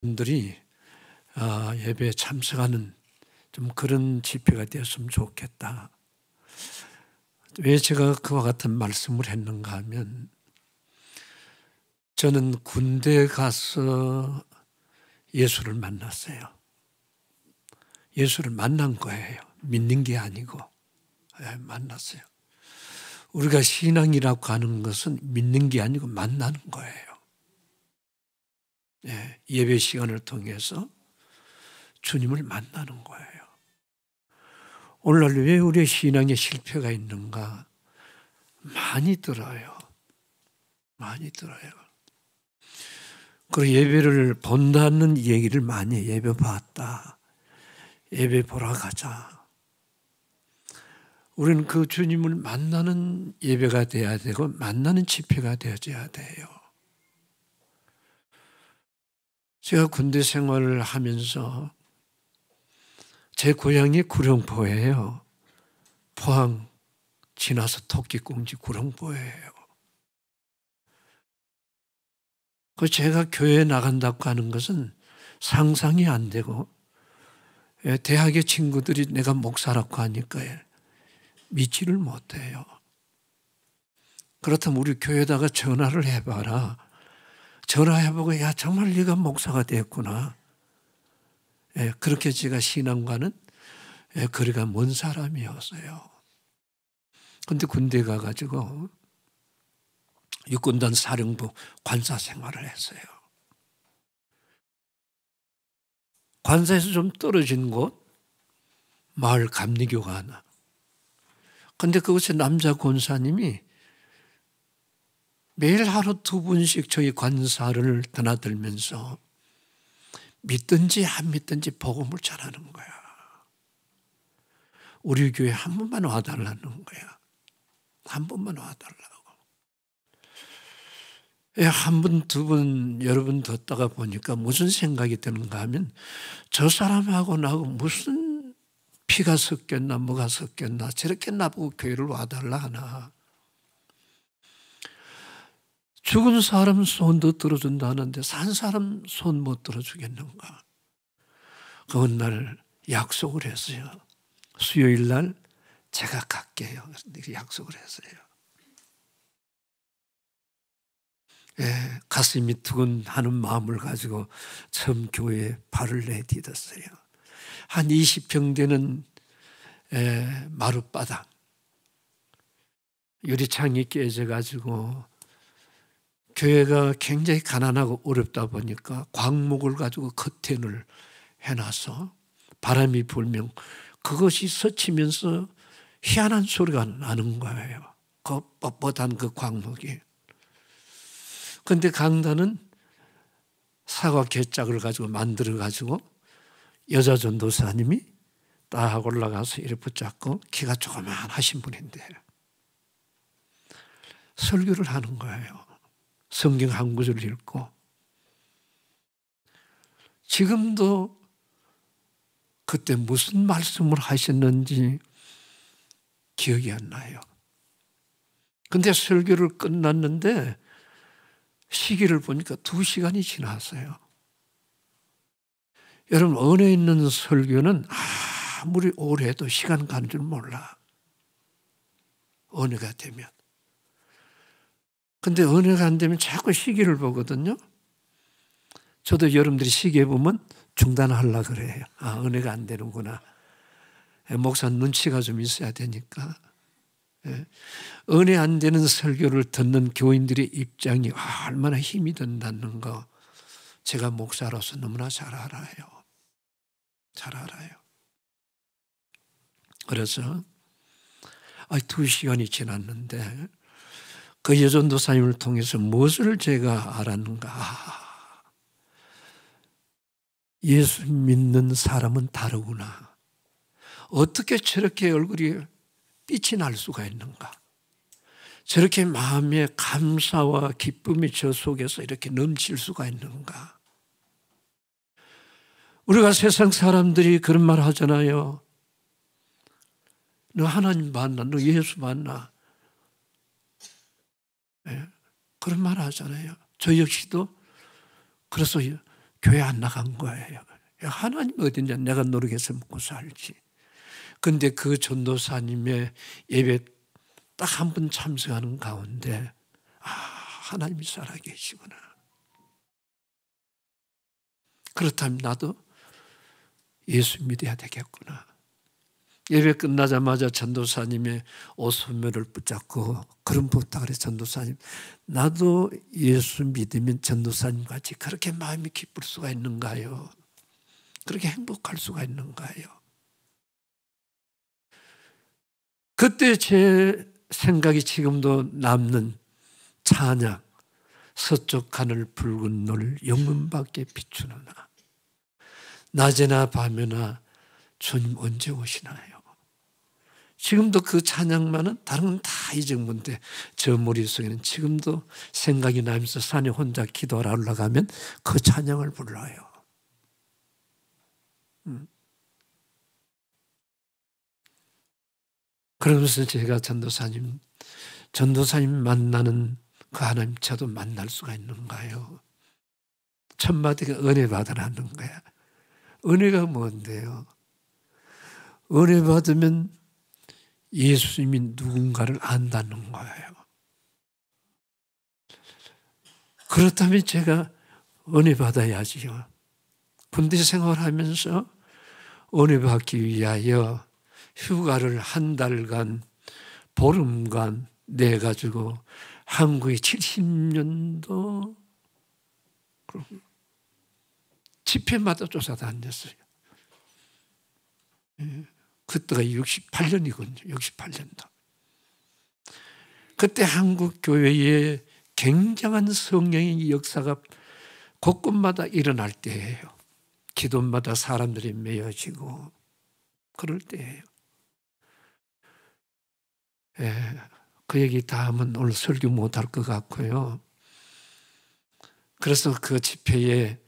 분들이 예배에 참석하는 좀 그런 집회가 되었으면 좋겠다. 왜 제가 그와 같은 말씀을 했는가 하면, 저는 군대 가서 예수를 만났어요. 예수를 만난 거예요. 믿는 게 아니고 만났어요. 우리가 신앙이라고 하는 것은 믿는 게 아니고 만나는 거예요. 예배 시간을 통해서 주님을 만나는 거예요. 오늘날 왜 우리의 신앙에 실패가 있는가? 많이 들어요. 많이 들어요. 그리고 예배를 본다는 얘기를 많이 해요. 예배 봤다. 예배 보러 가자. 우리는 그 주님을 만나는 예배가 돼야 되고 만나는 집회가 되어져야 돼요. 제가 군대 생활을 하면서 제 고향이 구룡포예요. 포항 지나서 토끼공지 구룡포예요. 그 제가 교회에 나간다고 하는 것은 상상이 안 되고, 대학의 친구들이 내가 목사라고 하니까 믿지를 못해요. 그렇다면 우리 교회에다가 전화를 해봐라. 전화해보고 야 정말 네가 목사가 됐구나. 그렇게 제가 신앙과는 거리가 먼 사람이었어요. 그런데 군대 가가지고 육군단 사령부 관사 생활을 했어요. 관사에서 좀 떨어진 곳 마을 감리교가 하나. 그런데 그곳에 남자 권사님이 매일 하루 2분씩 저희 관사를 드나들면서 믿든지 안 믿든지 복음을 전하는 거야. 우리 교회 한 번만 와달라는 거야. 한 번만 와달라고. 한 번, 두 번, 여러 번 듣다가 보니까 무슨 생각이 드는가 하면, 저 사람하고 나하고 무슨 피가 섞였나 뭐가 섞였나 저렇게 나보고 교회를 와달라 하나. 죽은 사람 손도 들어준다는데 산 사람 손 못 들어주겠는가. 그 어느 날 약속을 했어요. 수요일 날 제가 갈게요. 이렇게 약속을 했어요. 가슴이 두근하는 마음을 가지고 처음 교회에 발을 내디뎠어요. 한 20평 되는 마룻바닥, 유리창이 깨져가지고 교회가 굉장히 가난하고 어렵다 보니까 광목을 가지고 커튼을 해놔서 바람이 불면 그것이 스치면서 희한한 소리가 나는 거예요. 그 뻣뻣한 그 광목이. 그런데 강단은 사과 개짝을 가지고 만들어가지고 여자 전도사님이 딱 올라가서 이렇게 붙잡고 키가 조그만하신 분인데 설교를 하는 거예요. 성경 한 구절 읽고. 지금도 그때 무슨 말씀을 하셨는지 기억이 안 나요. 근데 설교를 끝났는데 시기를 보니까 2시간이 지났어요. 여러분, 은혜 있는 설교는 아무리 오래 해도 시간 가는 줄 몰라. 은혜가 되면. 근데 은혜가 안 되면 자꾸 시기를 보거든요. 저도 여러분들이 시계 보면 중단하려고 그래요. 은혜가 안 되는구나. 목사 눈치가 좀 있어야 되니까. 은혜 안 되는 설교를 듣는 교인들의 입장이 얼마나 힘이 든다는 거 제가 목사로서 너무나 잘 알아요. 잘 알아요. 그래서 2시간이 지났는데 그 여전도사님을 통해서 무엇을 제가 알았는가. 예수 믿는 사람은 다르구나. 어떻게 저렇게 얼굴이 빛이 날 수가 있는가. 저렇게 마음의 감사와 기쁨이 저 속에서 이렇게 넘칠 수가 있는가. 우리가 세상 사람들이 그런 말 하잖아요. 너 하나님 만나, 너 예수 만나. 그런 말 하잖아요. 저 역시도 그래서 교회 안 나간 거예요. 하나님 어딨냐, 내가 노력해서 먹고 살지. 근데 그 전도사님의 예배 딱 한 번 참석하는 가운데 하나님이 살아계시구나. 그렇다면 나도 예수 믿어야 되겠구나. 예배 끝나자마자 전도사님의 옷 소매를 붙잡고 그런 부탁을 해. 전도사님, 나도 예수 믿으면 전도사님 같이 그렇게 마음이 기쁠 수가 있는가요? 그렇게 행복할 수가 있는가요? 그때 제 생각이 지금도 남는 찬양, 서쪽 하늘 붉은 노을 영문밖에 비추느나 낮에나 밤에나 주님 언제 오시나요? 지금도 그 찬양만은 다른 건 다 잊은건데 저 머릿속에는 지금도 생각이 나면서 산에 혼자 기도하러 올라가면 그 찬양을 불러요. 그러면서 제가 전도사님 만나는 그 하나님 저도 만날 수가 있는가요? 첫 마디가 은혜 받으라는 거야. 은혜가 뭔데요? 은혜 받으면 예수님이 누군가를 안다는 거예요. 그렇다면 제가 은혜 받아야지요. 군대 생활하면서 은혜 받기 위하여 휴가를 한 달간, 보름간 내가지고 한국에 70년도 집회마다 쫓아다녔어요. 그때가 68년이거든요. 68년도. 그때 한국 교회에 굉장한 성령의 역사가 곳곳마다 일어날 때예요. 기도마다 사람들이 메어지고 그럴 때예요. 그 얘기 다 하면 오늘 설교 못할 것 같고요. 그래서 그 집회에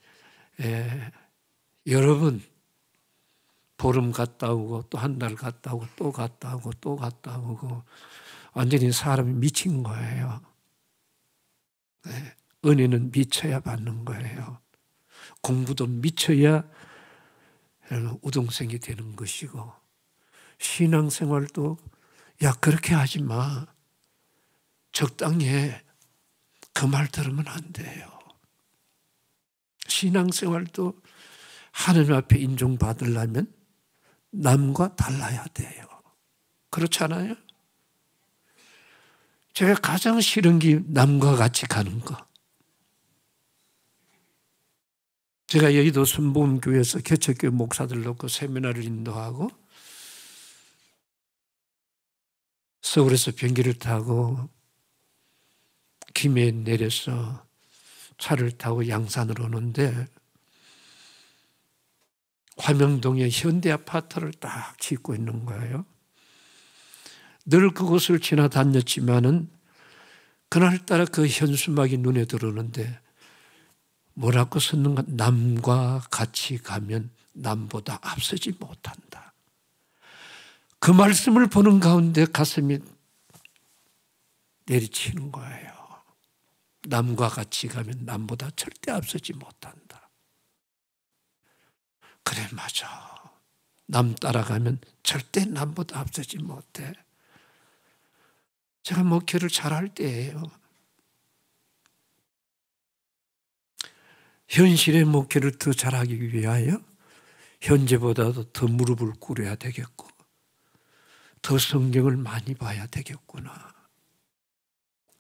여러 번 보름 갔다 오고 또 한 달 갔다 오고 또 갔다 오고 또 갔다 오고 완전히 사람이 미친 거예요. 은혜는 미쳐야 받는 거예요. 공부도 미쳐야 우등생이 되는 것이고 신앙생활도 야 그렇게 하지 마. 적당히 해. 그 말 들으면 안 돼요. 신앙생활도 하나님 앞에 인정받으려면 남과 달라야 돼요. 그렇지 않아요? 제가 가장 싫은 게 남과 같이 가는 거. 제가 여의도 순복음교회에서 개척교회 목사들 놓고 세미나를 인도하고 서울에서 비행기를 타고 김해에 내려서 차를 타고 양산으로 오는데 화명동에 현대 아파트를 딱 짓고 있는 거예요. 늘 그곳을 지나다녔지만은 그날따라 그 현수막이 눈에 들어오는데 뭐라고 썼는가? 남과 같이 가면 남보다 앞서지 못한다. 그 말씀을 보는 가운데 가슴이 내리치는 거예요. 남과 같이 가면 남보다 절대 앞서지 못한다. 그래, 맞아. 남 따라가면 절대 남보다 앞서지 못해. 제가 목회를 잘할 때예요. 현실의 목회를 더 잘하기 위하여 현재보다도 더 무릎을 꿇어야 되겠고 더 성경을 많이 봐야 되겠구나.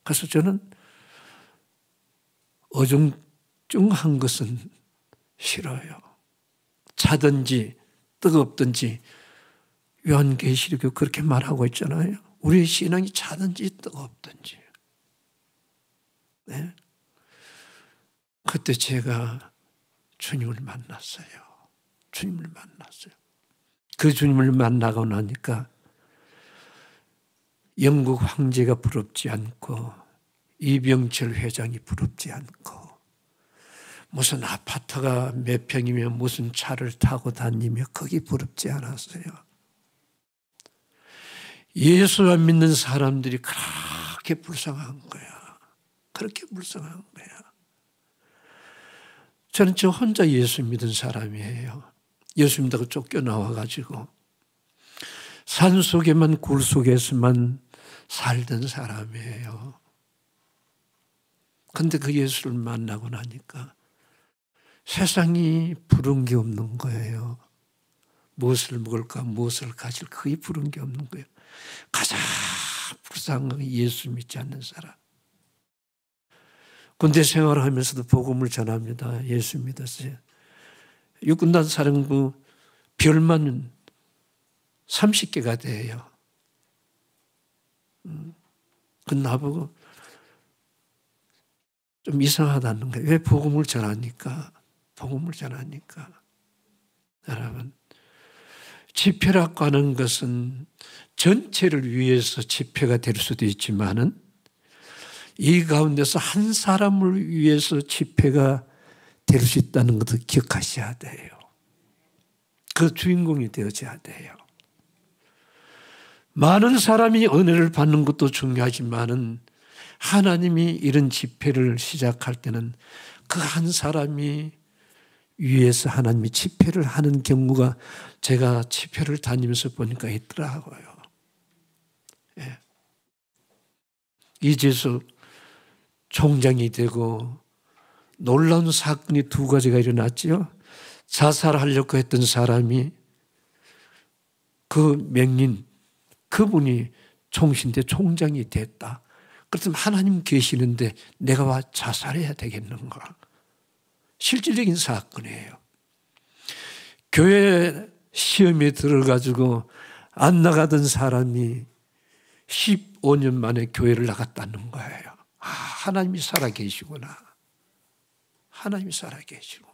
그래서 저는 어중중한 것은 싫어요. 차든지 뜨겁든지 요한계시록에 그렇게 말하고 있잖아요. 우리의 신앙이 차든지 뜨겁든지. 네? 그때 제가 주님을 만났어요. 주님을 만났어요. 그 주님을 만나고 나니까 영국 황제가 부럽지 않고 이병철 회장이 부럽지 않고 무슨 아파트가 몇 평이며 무슨 차를 타고 다니며 거기 부럽지 않았어요. 예수 안 믿는 사람들이 그렇게 불쌍한 거야. 그렇게 불쌍한 거야. 저는 저 혼자 예수 믿은 사람이에요. 예수 믿다가 쫓겨나와가지고 산속에만 굴 속에서만 살던 사람이에요. 근데 그 예수를 만나고 나니까 세상이 부른 게 없는 거예요. 무엇을 먹을까, 무엇을 가질 거의 부른 게 없는 거예요. 가장 불쌍한 건 예수 믿지 않는 사람. 군대 생활을 하면서도 복음을 전합니다. 예수 믿었어요. 육군단 사령부 별만 30개가 돼요. 그 나보고 좀 이상하다는 거예요. 왜 복음을 전하니까? 복음을 전하니까. 여러분, 집회라고 하는 것은 전체를 위해서 집회가 될 수도 있지만은 이 가운데서 한 사람을 위해서 집회가 될 수 있다는 것도 기억하셔야 돼요. 그 주인공이 되어져야 돼요. 많은 사람이 은혜를 받는 것도 중요하지만은 하나님이 이런 집회를 시작할 때는 그 한 사람이 위해서 하나님이 집회를 하는 경우가 제가 집회를 다니면서 보니까 있더라고요. 예. 이재수 총장이 되고 놀라운 사건이 두 가지가 일어났지요. 자살하려고 했던 사람이 그 명인 그분이 총신대 총장이 됐다. 그렇다면 하나님 계시는데 내가 와 자살해야 되겠는가? 실질적인 사건이에요. 교회 시험에 들어가지고 안 나가던 사람이 15년 만에 교회를 나갔다는 거예요. 아, 하나님이 살아계시구나. 하나님이 살아계시구나.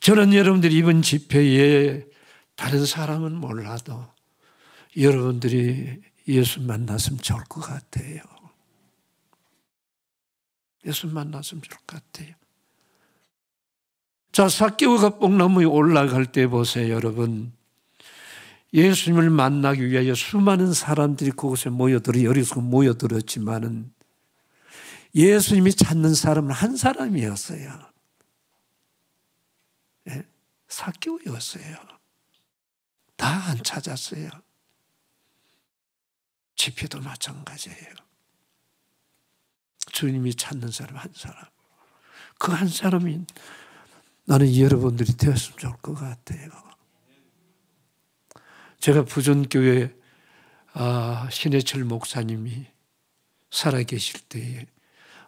저는 여러분들이 이번 집회에 다른 사람은 몰라도 여러분들이 예수 만났으면 좋을 것 같아요. 예수 만났으면 좋을 것 같아요. 자, 삭개오가 뽕나무에 올라갈 때 보세요, 여러분. 예수님을 만나기 위하여 수많은 사람들이 그곳에 모여들었지만은 예수님이 찾는 사람은 한 사람이었어요. 예? 삭개오였어요. 다 안 찾았어요. 집회도 마찬가지예요. 주님이 찾는 사람 한 사람. 그 한 사람이 나는 여러분들이 되었으면 좋을 것 같아요. 제가 부전교회 신해철 목사님이 살아계실 때에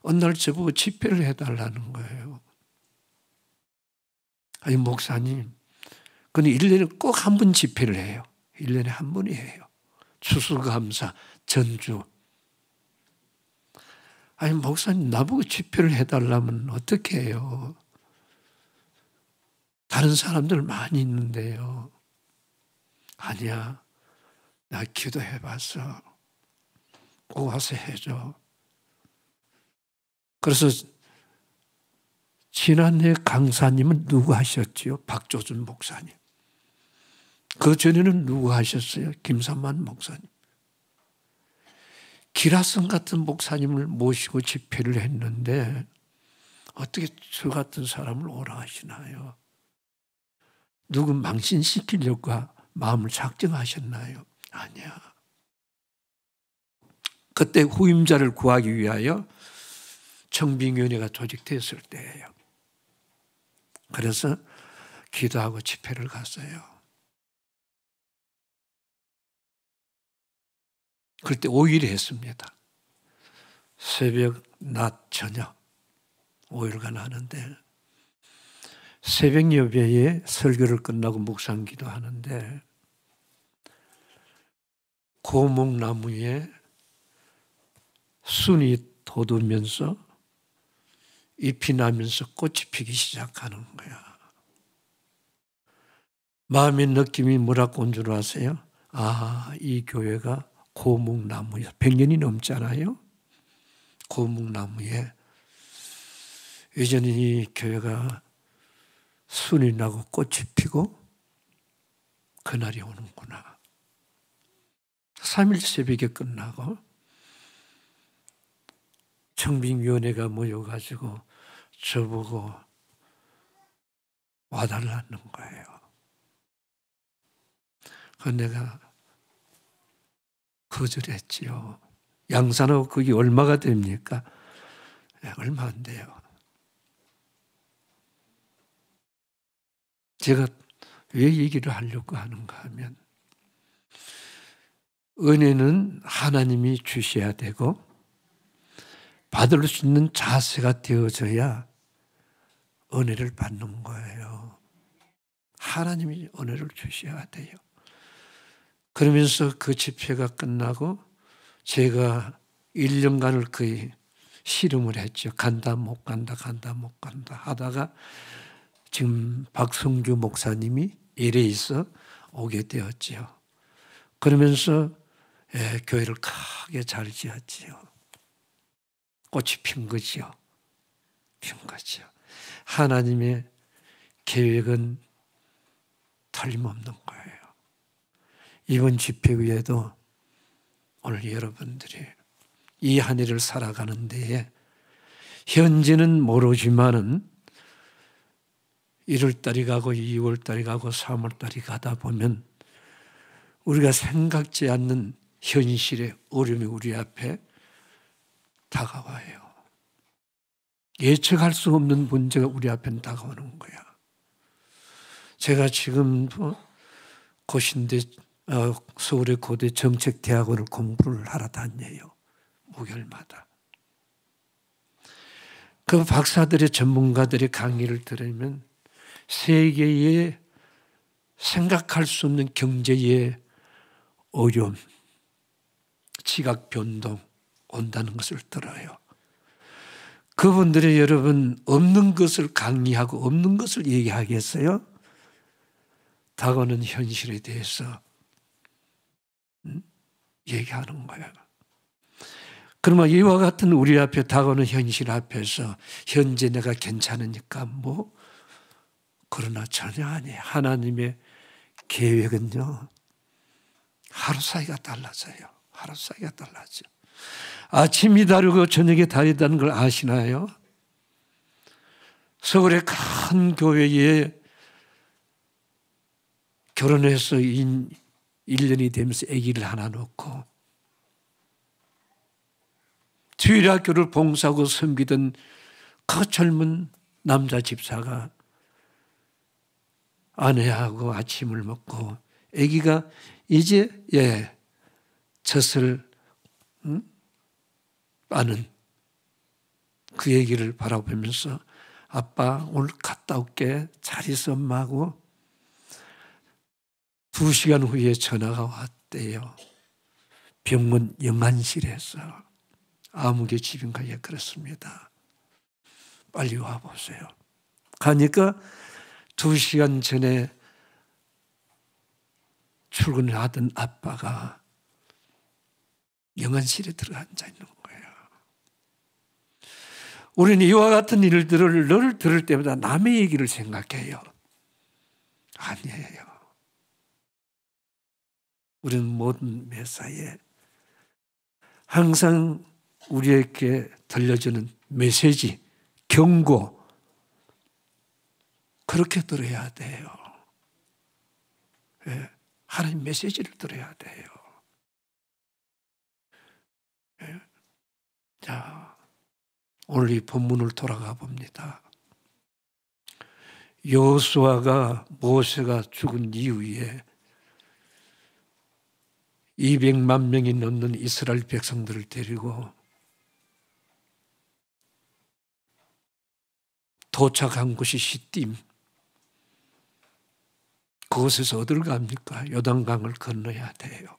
어느 날 저보고 집회를 해달라는 거예요. 아니 목사님, 그는 1년에 꼭 한 번 집회를 해요. 1년에 한 번이에요. 추수감사, 전주. 아니 목사님 나보고 집회를 해달라면 어떻게 해요? 다른 사람들 많이 있는데요. 아니야, 나 기도해봤어. 꼭 와서 해줘. 그래서 지난해 강사님은 누구 하셨지요? 박조준 목사님. 그 전에는 누구 하셨어요? 김삼만 목사님. 기라성 같은 목사님을 모시고 집회를 했는데 어떻게 저 같은 사람을 오라 하시나요? 누구 망신시키려고 마음을 작정하셨나요? 아니야. 그때 후임자를 구하기 위하여 청빙위원회가 조직됐을 때예요. 그래서 기도하고 집회를 갔어요. 그때 5일 했습니다. 새벽, 낮, 저녁 5일간 하는데 새벽 예배에 설교를 끝나고 묵상 기도하는데 고목나무에 순이 돋으면서 잎이 나면서 꽃이 피기 시작하는 거야. 마음의 느낌이 뭐라고 온 줄 아세요? 아, 이 교회가 고목나무에 100년이 넘잖아요. 고목나무에 이제는 이 교회가 순이 나고 꽃이 피고 그날이 오는구나. 3일 새벽에 끝나고 청빙위원회가 모여가지고 저보고 와달라는 거예요. 그래서 내가 거절했지요. 양산하고 그게 얼마가 됩니까? 얼마 안 돼요. 제가 왜 얘기를 하려고 하는가 하면 은혜는 하나님이 주셔야 되고 받을 수 있는 자세가 되어져야 은혜를 받는 거예요. 하나님이 은혜를 주셔야 돼요. 그러면서 그 집회가 끝나고 제가 1년간을 거의 씨름을 했죠. 간다 못 간다 간다 못 간다 하다가 지금 박성규 목사님이 LA에서 오게 되었지요. 그러면서 교회를 크게 잘 지었지요. 꽃이 핀 거지요. 핀 거지요. 하나님의 계획은 틀림없는 거예요. 이번 집회 위에도 오늘 여러분들이 이 한 해를 살아가는 데에 현재는 모르지만은 1월달이 가고 2월달이 가고 3월달이 가다 보면 우리가 생각지 않는 현실의 어려움이 우리 앞에 다가와요. 예측할 수 없는 문제가 우리 앞에 다가오는 거야. 제가 지금 고신대 서울의 고대 정책대학원을 공부를 하러 다녀요. 목요일마다. 그 박사들의 전문가들의 강의를 들으면 세계에 생각할 수 없는 경제의 어려움, 지각 변동 온다는 것을 들어요. 그분들이 여러분 없는 것을 강의하고 없는 것을 얘기하겠어요? 다가오는 현실에 대해서 얘기하는 거예요. 그러면 이와 같은 우리 앞에 다가오는 현실 앞에서 현재 내가 괜찮으니까 뭐 그러나 전혀 아니에요. 하나님의 계획은요 하루 사이가 달라져요. 하루 사이가 달라져. 아침이 다르고 저녁이 다르다는 걸 아시나요? 서울의 큰 교회에 결혼해서 1년이 되면서 아기를 하나 놓고 주일학교를 봉사하고 섬기던 그 젊은 남자 집사가 아내하고 아침을 먹고 아기가 이제 젖을 빠는 그 얘기를 바라보면서 아빠 오늘 갔다 올게 잘 있어 엄마하고 2시간 후에 전화가 왔대요. 병원 영안실에서 아무개 집인가 그렇습니다. 빨리 와보세요. 가니까 2시간 전에 출근을 하던 아빠가 영안실에 들어 앉아 있는 거예요. 우리는 이와 같은 일들을 늘 들을 때마다 남의 얘기를 생각해요. 아니에요. 우리는 모든 매사에 항상 우리에게 들려주는 메시지, 경고 그렇게 들어야 돼요. 하나님 메시지를 들어야 돼요. 자, 오늘 이 본문을 돌아가 봅니다. 여호수아가 모세가 죽은 이후에 200만 명이 넘는 이스라엘 백성들을 데리고 도착한 곳이 시딤. 그곳에서 어딜 갑니까? 요단강을 건너야 돼요.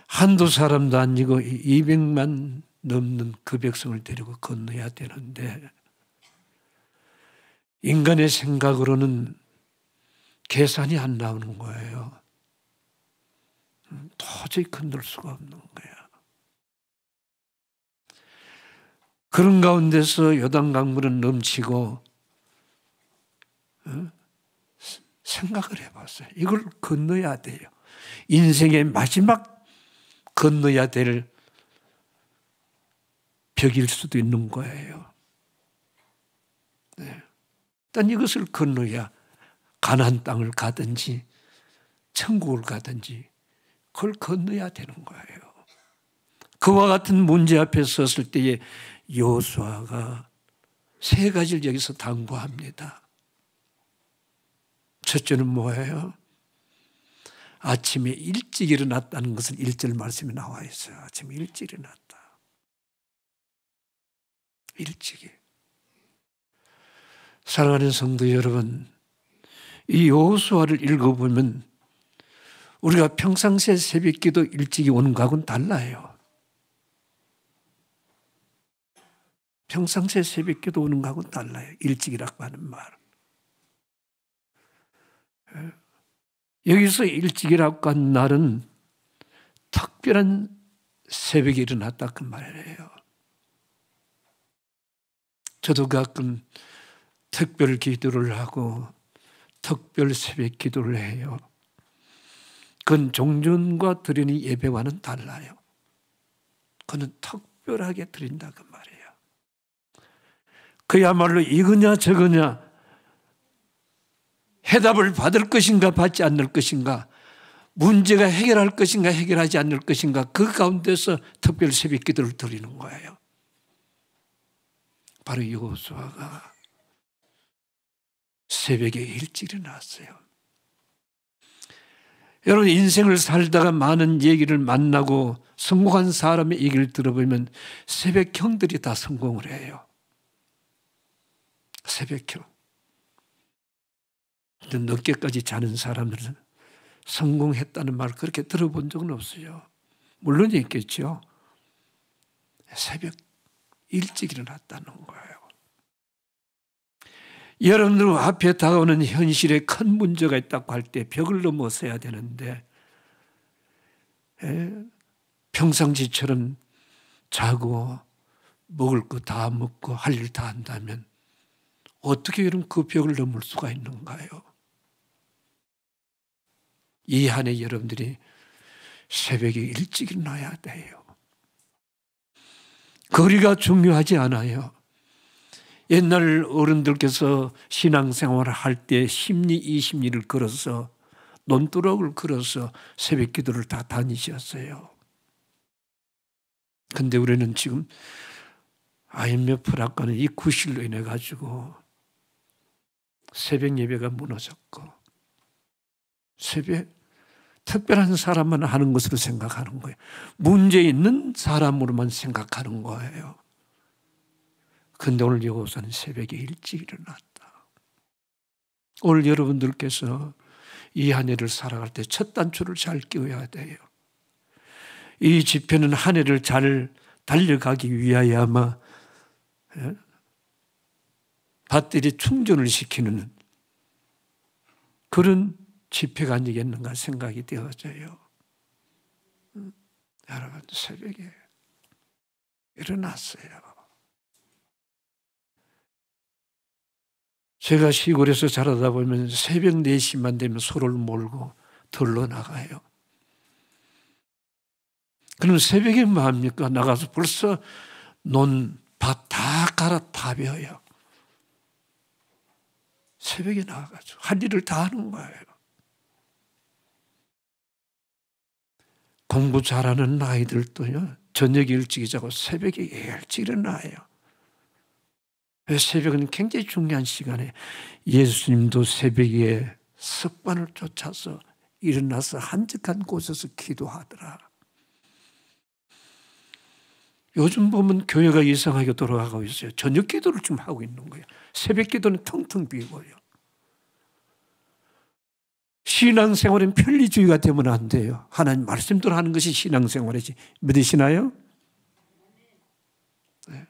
한두 사람도 아니고 200만 넘는 그 백성을 데리고 건너야 되는데 인간의 생각으로는 계산이 안 나오는 거예요. 도저히 건널 수가 없는 거야. 그런 가운데서 요단강물은 넘치고 생각을 해봤어요. 이걸 건너야 돼요. 인생의 마지막 건너야 될 벽일 수도 있는 거예요. 네. 일단 이것을 건너야 가나안 땅을 가든지 천국을 가든지 그걸 건너야 되는 거예요. 그와 같은 문제 앞에 섰을 때에 여호수아가 세 가지를 여기서 당부합니다. 첫째는 뭐예요? 아침에 일찍 일어났다는 것은 1절 말씀에 나와 있어요. 아침에 일찍 일어났다. 일찍이. 사랑하는 성도 여러분, 이 여호수아를 읽어보면 우리가 평상시에 새벽기도 일찍이 오는 것하고는 달라요. 평상시에 새벽기도 오는 것하고는 달라요. 일찍이라고 하는 말. 여기서 일찍이라고 한 날은 특별한 새벽에 일어났다 그 말이에요. 저도 가끔 특별 기도를 하고 특별 새벽 기도를 해요. 그건 종전과 드리는 예배와는 달라요. 그는 특별하게 드린다 그 말이에요. 그야말로 이거냐 저거냐 해답을 받을 것인가 받지 않을 것인가 문제가 해결할 것인가 해결하지 않을 것인가 그 가운데서 특별 새벽 기도를 드리는 거예요. 바로 여호수아가 새벽에 일찍 일어났어요. 여러분 인생을 살다가 많은 얘기를 만나고 성공한 사람의 얘기를 들어보면 새벽형들이 다 성공을 해요. 새벽형. 늦게까지 자는 사람들은 성공했다는 말을 그렇게 들어본 적은 없어요. 물론 있겠죠. 새벽 일찍 일어났다는 거예요. 여러분들 앞에 다가오는 현실에 큰 문제가 있다고 할 때 벽을 넘어서야 되는데 평상시처럼 자고 먹을 거 다 먹고 할 일 다 한다면 어떻게 여러분 그 벽을 넘을 수가 있는가요? 이 한 해 여러분들이 새벽에 일찍 일어나야 돼요. 거리가 중요하지 않아요. 옛날 어른들께서 신앙생활을 할 때 10리, 20리를 걸어서 논두렁을 걸어서 새벽 기도를 다 다니셨어요. 근데 우리는 지금 IMF 락가는 이 구실로 인해 가지고 새벽 예배가 무너졌고 새벽 특별한 사람만 하는 것으로 생각하는 거예요. 문제 있는 사람으로만 생각하는 거예요. 그런데 오늘 여호수아는 새벽에 일찍 일어났다. 오늘 여러분들께서 이 한 해를 살아갈 때 첫 단추를 잘 끼워야 돼요. 이 집회는 한 해를 잘 달려가기 위하여야만 배터리 충전을 시키는 그런 집회가 아니겠는가 생각이 되어져요. 여러분 새벽에 일어났어요. 제가 시골에서 자라다 보면 새벽 4시만 되면 소를 몰고 들러 나가요. 그럼 새벽에 뭐 합니까? 나가서 벌써 밭 다 갈아타벼요. 새벽에 나가가지고 할 일을 다 하는 거예요. 공부 잘하는 아이들도요, 저녁 일찍 자고 새벽에 일찍 일어나요. 새벽은 굉장히 중요한 시간에 예수님도 새벽에 습관을 쫓아서 일어나서 한적한 곳에서 기도하더라. 요즘 보면 교회가 이상하게 돌아가고 있어요. 저녁 기도를 좀 하고 있는 거예요. 새벽 기도는 텅텅 비고요. 신앙생활은 편리주의가 되면 안 돼요. 하나님 말씀대로 하는 것이 신앙생활이지. 믿으시나요? 네.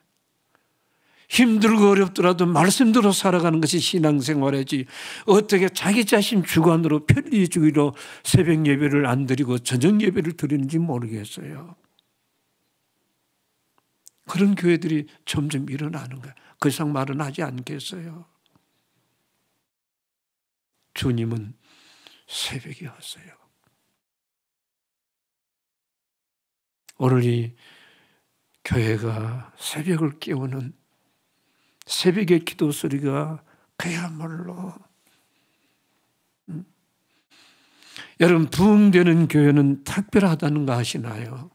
힘들고 어렵더라도 말씀대로 살아가는 것이 신앙생활이지. 어떻게 자기 자신 주관으로 편리주의로 새벽 예배를 안 드리고 저녁 예배를 드리는지 모르겠어요. 그런 교회들이 점점 일어나는 거예요. 그 이상 말은 하지 않겠어요. 주님은 새벽에 왔어요. 오늘 이 교회가 새벽을 깨우는 새벽의 기도 소리가 그야말로 여러분, 부흥되는 교회는 특별하다는 거 아시나요?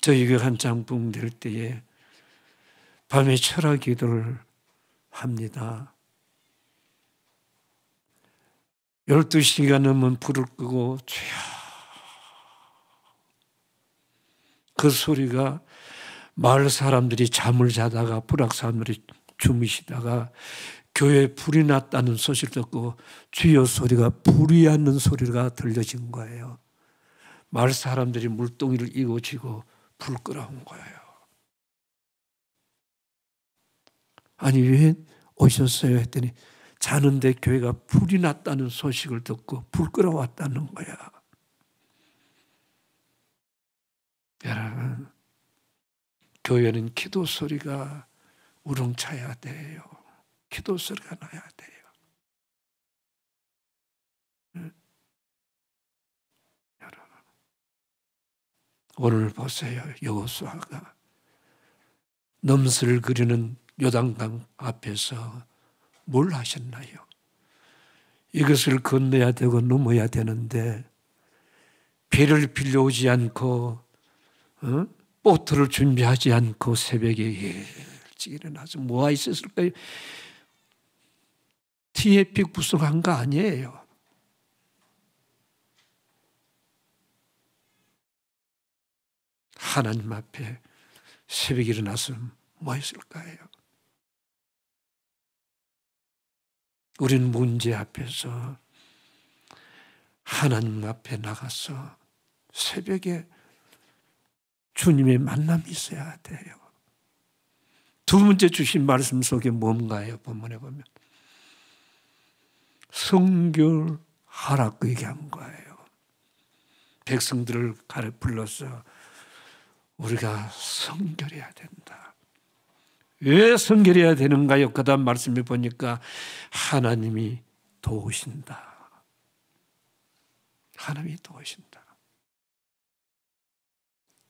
저희 교회 한창 부흥될 때에 밤에 철학 기도를 합니다. 12시가 넘으면 불을 끄고 주여, 그 소리가 마을 사람들이 잠을 자다가 불악 사람들이 주무시다가 교회에 불이 났다는 소식을 듣고 주여 소리가 불이 나는 소리가 들려진 거예요. 마을 사람들이 물동이를 이고지고 불 끄러온 거예요. 아니 왜 오셨어요? 했더니 자는데 교회가 불이 났다는 소식을 듣고 불 끄러왔다는 거야. 여러분, 교회는 기도 소리가 우렁차야 돼요. 기도 소리가 나야 돼요. 여러분, 오늘 보세요. 여호수아가 넘슬 그리는 요단강 앞에서 뭘 하셨나요? 이것을 건너야 되고 넘어야 되는데 배를 빌려오지 않고 보트를 준비하지 않고 새벽에 일찍 일어나서 뭐가 있었을까요? TFP 구성한 거 아니에요. 하나님 앞에 새벽에 일어나서 뭐 했을까요? 우리는 문제 앞에서 하나님 앞에 나가서 새벽에 주님의 만남이 있어야 돼요. 두 번째 주신 말씀 속에 뭔가요? 본문에 보면 성결하라고 얘기한 거예요. 백성들을 가르쳐 불러서 우리가 성결해야 된다. 왜 성결해야 되는가요? 그 다음 말씀에 보니까 하나님이 도우신다. 하나님이 도우신다.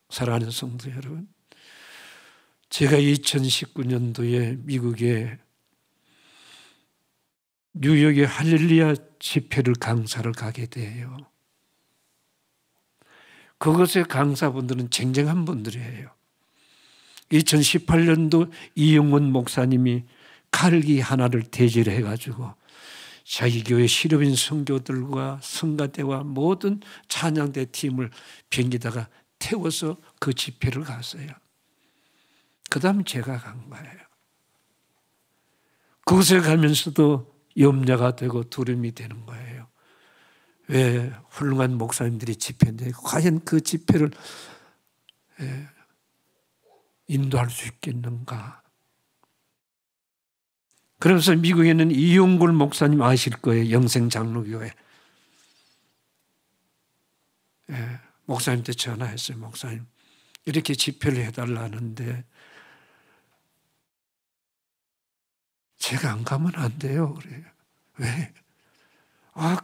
사랑하는 성도 여러분, 제가 2019년도에 미국에 뉴욕의 할렐루야 집회를 강사를 가게 돼요. 그것의 강사분들은 쟁쟁한 분들이에요. 2018년도 이영원 목사님이 칼기 하나를 대지를 해가지고 자기 교회 실업인 선교들과 성가대와 모든 찬양대 팀을 비행기다가 태워서 그 집회를 갔어요. 그 다음 제가 간 거예요. 그곳에 가면서도 염려가 되고 두려움이 되는 거예요. 왜 훌륭한 목사님들이 집회인데 과연 그 집회를 인도할 수 있겠는가? 그러면서 미국에는 이용굴 목사님 아실 거예요. 영생장로교회. 목사님한테 전화했어요. 목사님, 이렇게 집회를 해달라는데 제가 안 가면 안 돼요. 그래요. 왜?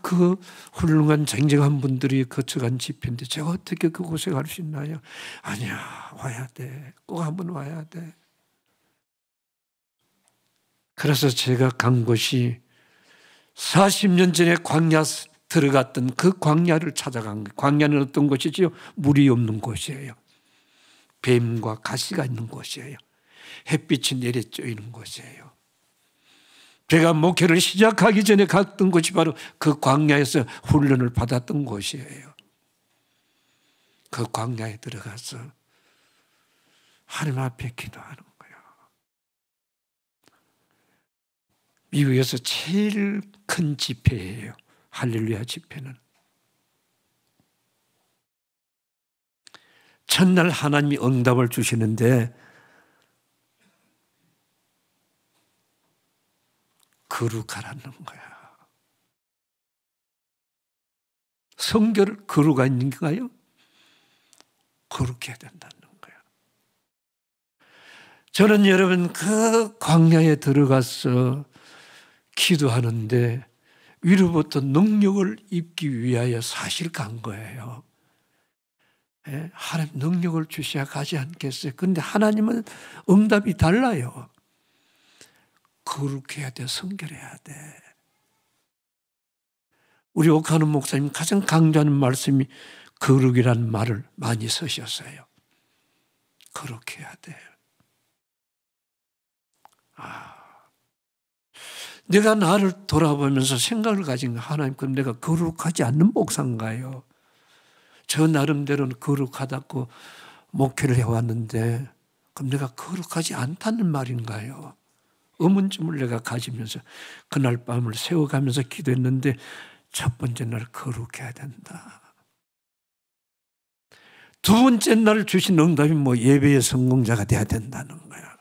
그 훌륭한 쟁쟁한 분들이 거쳐간 집회인데 제가 어떻게 그곳에 갈 수 있나요? 아니야, 와야 돼. 꼭 한번 와야 돼. 그래서 제가 간 곳이 40년 전에 광야 들어갔던 그 광야를 찾아간 거예요. 광야는 어떤 곳이지요? 물이 없는 곳이에요. 뱀과 가시가 있는 곳이에요. 햇빛이 내려쬐는 곳이에요. 제가 목회를 시작하기 전에 갔던 곳이 바로 그 광야에서 훈련을 받았던 곳이에요. 그 광야에 들어가서 하나님 앞에 기도하는 거예요. 미국에서 제일 큰 집회예요. 할렐루야 집회는. 첫날 하나님이 응답을 주시는데 거룩하라는 거야. 성결 거룩가 있는가요? 거룩해야 된다는 거야. 저는 여러분 그 광야에 들어가서 기도하는데 위로부터 능력을 입기 위하여 사실 간 거예요. 하나님 능력을 주셔야 가지 않겠어요? 그런데 하나님은 응답이 달라요. 거룩해야 돼. 성결해야 돼. 우리 옥하는 목사님 가장 강조하는 말씀이 거룩이라는 말을 많이 쓰셨어요. 거룩해야 돼. 내가 나를 돌아보면서 생각을 가진 거, 하나님, 그럼 내가 거룩하지 않는 목사인가요? 저 나름대로는 거룩하다고 목회를 해왔는데 그럼 내가 거룩하지 않다는 말인가요? 의문점을 내가 가지면서 그날 밤을 새워가면서 기도했는데 첫 번째 날 거룩해야 된다. 두 번째 날 주신 응답이 예배의 성공자가 돼야 된다는 거야.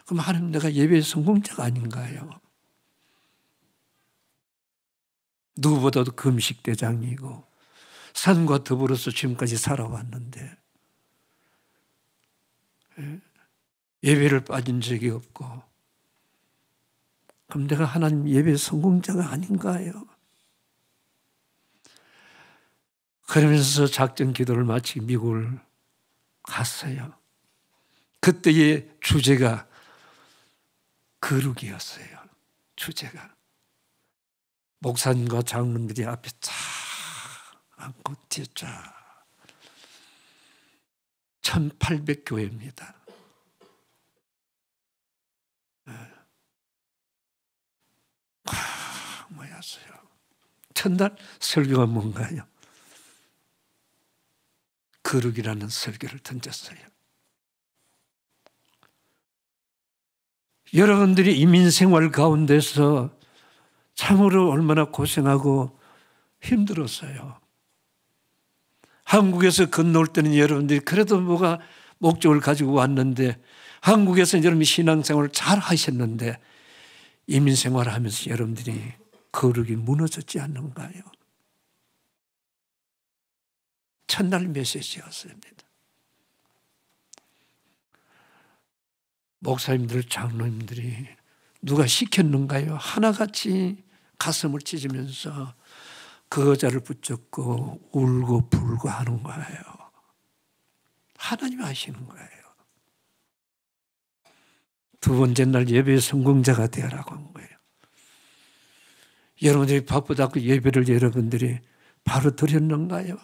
그럼 하나님, 내가 예배의 성공자가 아닌가요? 누구보다도 금식대장이고 산과 더불어서 지금까지 살아왔는데 예배를 빠진 적이 없고, 그럼 내가 하나님 예배 성공자가 아닌가요? 그러면서 작전 기도를 마치고 미국을 갔어요. 그때의 주제가 거룩이었어요. 주제가. 목사님과 장로들이 앞에 쫙 앉고 뒤에 쫙 1800교회입니다. 모였어요. 첫날 설교가 뭔가요? 거룩이라는 설교를 던졌어요. 여러분들이 이민생활 가운데서 참으로 얼마나 고생하고 힘들었어요. 한국에서 건너올 때는 여러분들이 그래도 뭐가 목적을 가지고 왔는데, 한국에서 여러분이 신앙생활을 잘 하셨는데 이민생활을 하면서 여러분들이 거룩이 무너졌지 않는가요? 첫날 메시지였습니다. 목사님들, 장로님들이 누가 시켰는가요? 하나같이 가슴을 찢으면서 그 의자를 붙잡고 울고 불고 하는 거예요. 하나님이 하시는 거예요. 두 번째 날 예배의 성공자가 되라고 한 거예요. 여러분들이 바쁘다고 그 예배를 여러분들이 바로 드렸는가요?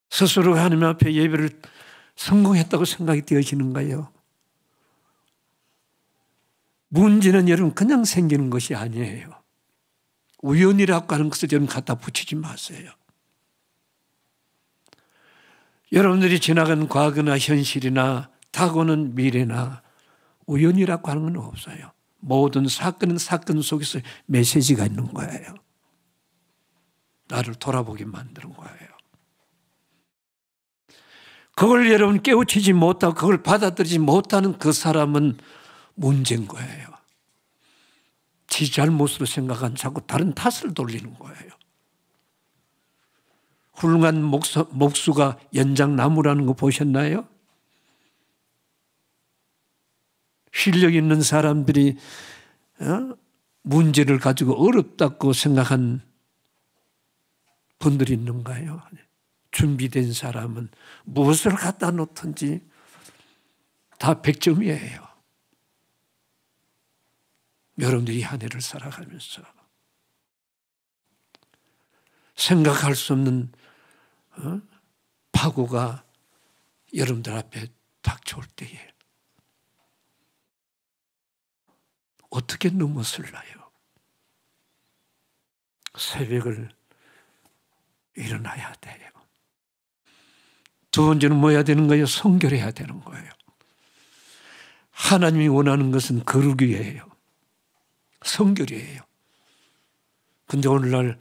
스스로 하나님 앞에 예배를 성공했다고 생각이 되어지는가요? 문제는 여러분 그냥 생기는 것이 아니에요. 우연이라고 하는 것을 여러분 갖다 붙이지 마세요. 여러분들이 지나간 과거나 현실이나 다가오는 미래나 우연이라고 하는 건 없어요. 모든 사건은 사건 속에서 메시지가 있는 거예요. 나를 돌아보게 만드는 거예요. 그걸 여러분 깨우치지 못하고 그걸 받아들이지 못하는 그 사람은 문제인 거예요. 지 잘못으로 생각한 자꾸 다른 탓을 돌리는 거예요. 훌륭한 목수가 연장나무라는 거 보셨나요? 실력 있는 사람들이 문제를 가지고 어렵다고 생각한 분들이 있는가요? 준비된 사람은 무엇을 갖다 놓든지 다 100점이에요. 여러분들이 한 해를 살아가면서 생각할 수 없는 파고가 여러분들 앞에 닥쳐올 때에 어떻게 넘어설나요? 새벽을 일어나야 돼요. 두 번째는 뭐 해야 되는 거예요? 성결해야 되는 거예요. 하나님이 원하는 것은 거룩이에요. 성결이에요. 근데 오늘날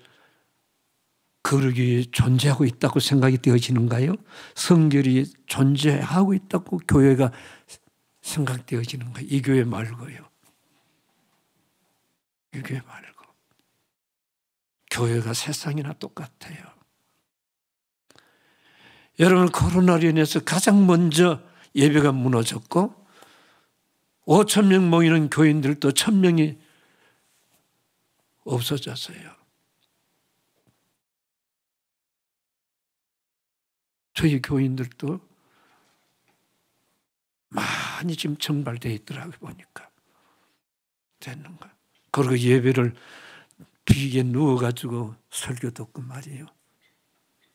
거룩이 존재하고 있다고 생각이 되어지는가요? 성결이 존재하고 있다고 교회가 생각되어지는가요? 이 교회 말고요. 이 교회 말고. 교회가 세상이나 똑같아요. 여러분, 코로나로 인해서 가장 먼저 예배가 무너졌고 5,000명 모이는 교인들도 1,000명이 없어졌어요. 저희 교인들도 많이 지금 정발되어 있더라고요, 보니까. 됐는가. 그리고 예배를 비기에 누워가지고 설교 듣고 말이에요.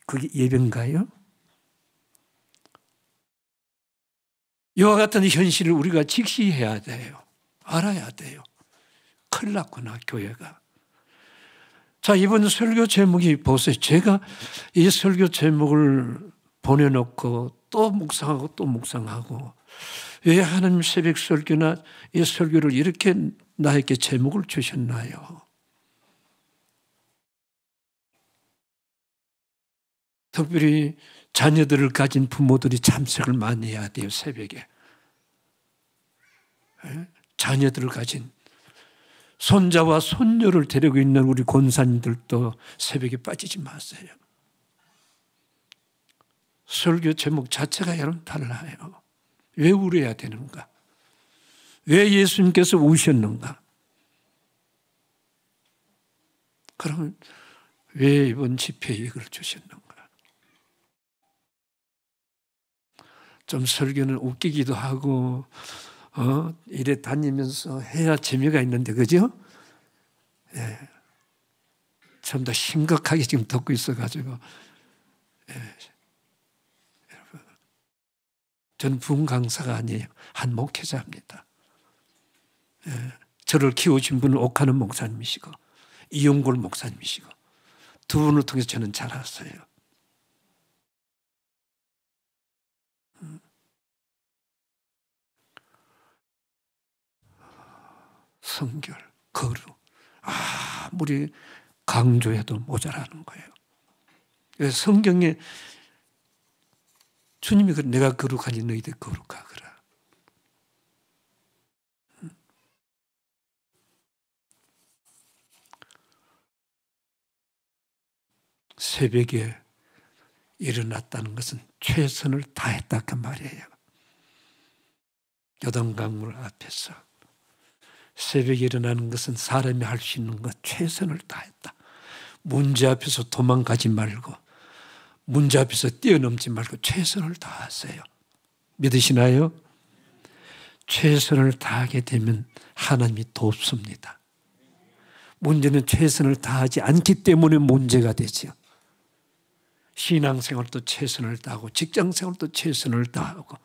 그게 예배인가요? 이와 같은 현실을 우리가 직시해야 돼요. 알아야 돼요. 큰일 났구나, 교회가. 자, 이번 설교 제목이 보세요. 제가 이 설교 제목을 보내놓고 또 묵상하고 또 묵상하고, 왜 하나님 새벽 설교나 이 설교를 이렇게 나에게 제목을 주셨나요? 특별히 자녀들을 가진 부모들이 참석을 많이 해야 돼요, 새벽에. 자녀들을 가진 손자와 손녀를 데리고 있는 우리 권사님들도 새벽에 빠지지 마세요. 설교 제목 자체가 여러분 달라요. 왜 울어야 되는가? 왜 예수님께서 우셨는가? 그러면 왜 이번 집회에 이걸 주셨는가? 좀 설교는 웃기기도 하고 이래 다니면서 해야 재미가 있는데, 그죠? 예. 좀 더 심각하게 지금 듣고 있어가지고. 예. 여러분, 저는 부흥 강사가 아니에요. 한 목회자입니다. 예. 저를 키우신 분은 옥하는 목사님이시고 이용골 목사님이시고 두 분을 통해서 저는 자랐어요. 성결, 거룩, 아무리 강조해도 모자라는 거예요. 성경에 주님이 내가 거룩하니 너희들 거룩하거라. 새벽에 일어났다는 것은 최선을 다했다 그 말이에요. 요단강물 앞에서 새벽에 일어나는 것은 사람이 할 수 있는 것 최선을 다했다. 문제 앞에서 도망가지 말고 문제 앞에서 뛰어넘지 말고 최선을 다하세요. 믿으시나요? 최선을 다하게 되면 하나님이 돕습니다. 문제는 최선을 다하지 않기 때문에 문제가 되죠. 신앙생활도 최선을 다하고 직장생활도 최선을 다하고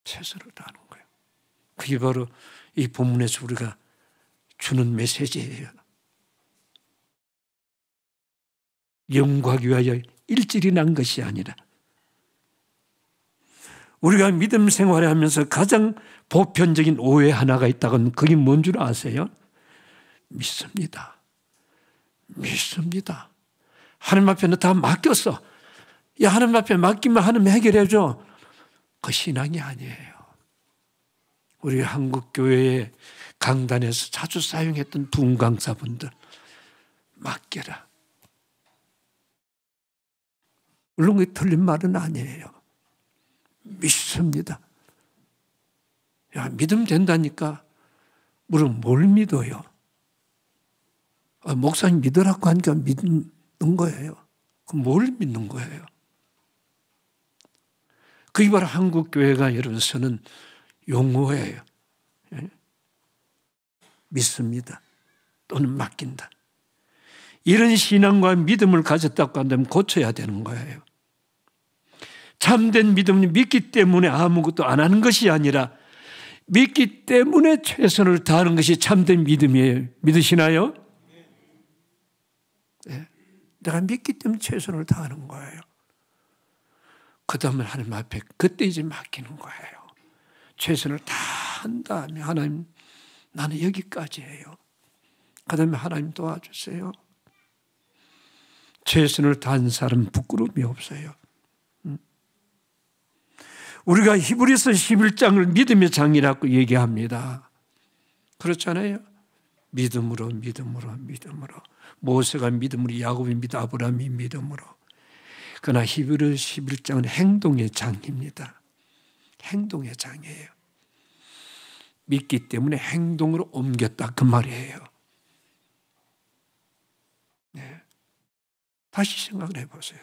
최선을 다하는 거예요. 그게 바로 이 본문에서 우리가 주는 메시지예요. 영광하기 위하여 일찍 난 것이 아니라, 우리가 믿음 생활을 하면서 가장 보편적인 오해 하나가 있다고는 그게 뭔 줄 아세요? 믿습니다. 믿습니다. 하나님 앞에는 다 맡겼어. 야, 하나님 앞에 맡기면 하나님 해결해줘. 그 신앙이 아니에요. 우리 한국교회의 강단에서 자주 사용했던 부흥 강사분들, 맡겨라. 물론 그게 틀린 말은 아니에요. 믿습니다. 야, 믿으면 된다니까. 물론 뭘 믿어요? 목사님 믿으라고 하니까 믿는 거예요. 그럼 뭘 믿는 거예요? 그게 바로 한국교회가 여러분 쓰는 용어예요. 믿습니다. 또는 맡긴다. 이런 신앙과 믿음을 가졌다고 한다면 고쳐야 되는 거예요. 참된 믿음은 믿기 때문에 아무것도 안 하는 것이 아니라 믿기 때문에 최선을 다하는 것이 참된 믿음이에요. 믿으시나요? 네. 내가 믿기 때문에 최선을 다하는 거예요. 그 다음에 하나님 앞에 그때 이제 맡기는 거예요. 최선을 다한 다음에 하나님, 나는 여기까지예요. 그 다음에 하나님 도와주세요. 최선을 다한 사람은 부끄러움이 없어요. 우리가 히브리서 11장을 믿음의 장이라고 얘기합니다. 그렇잖아요. 믿음으로 믿음으로 믿음으로. 모세가 믿음으로, 야곱이 믿음, 아브라함이 믿음으로. 그러나 히브리 11장은 행동의 장입니다. 행동의 장이에요. 믿기 때문에 행동으로 옮겼다 그 말이에요. 네. 다시 생각을 해보세요.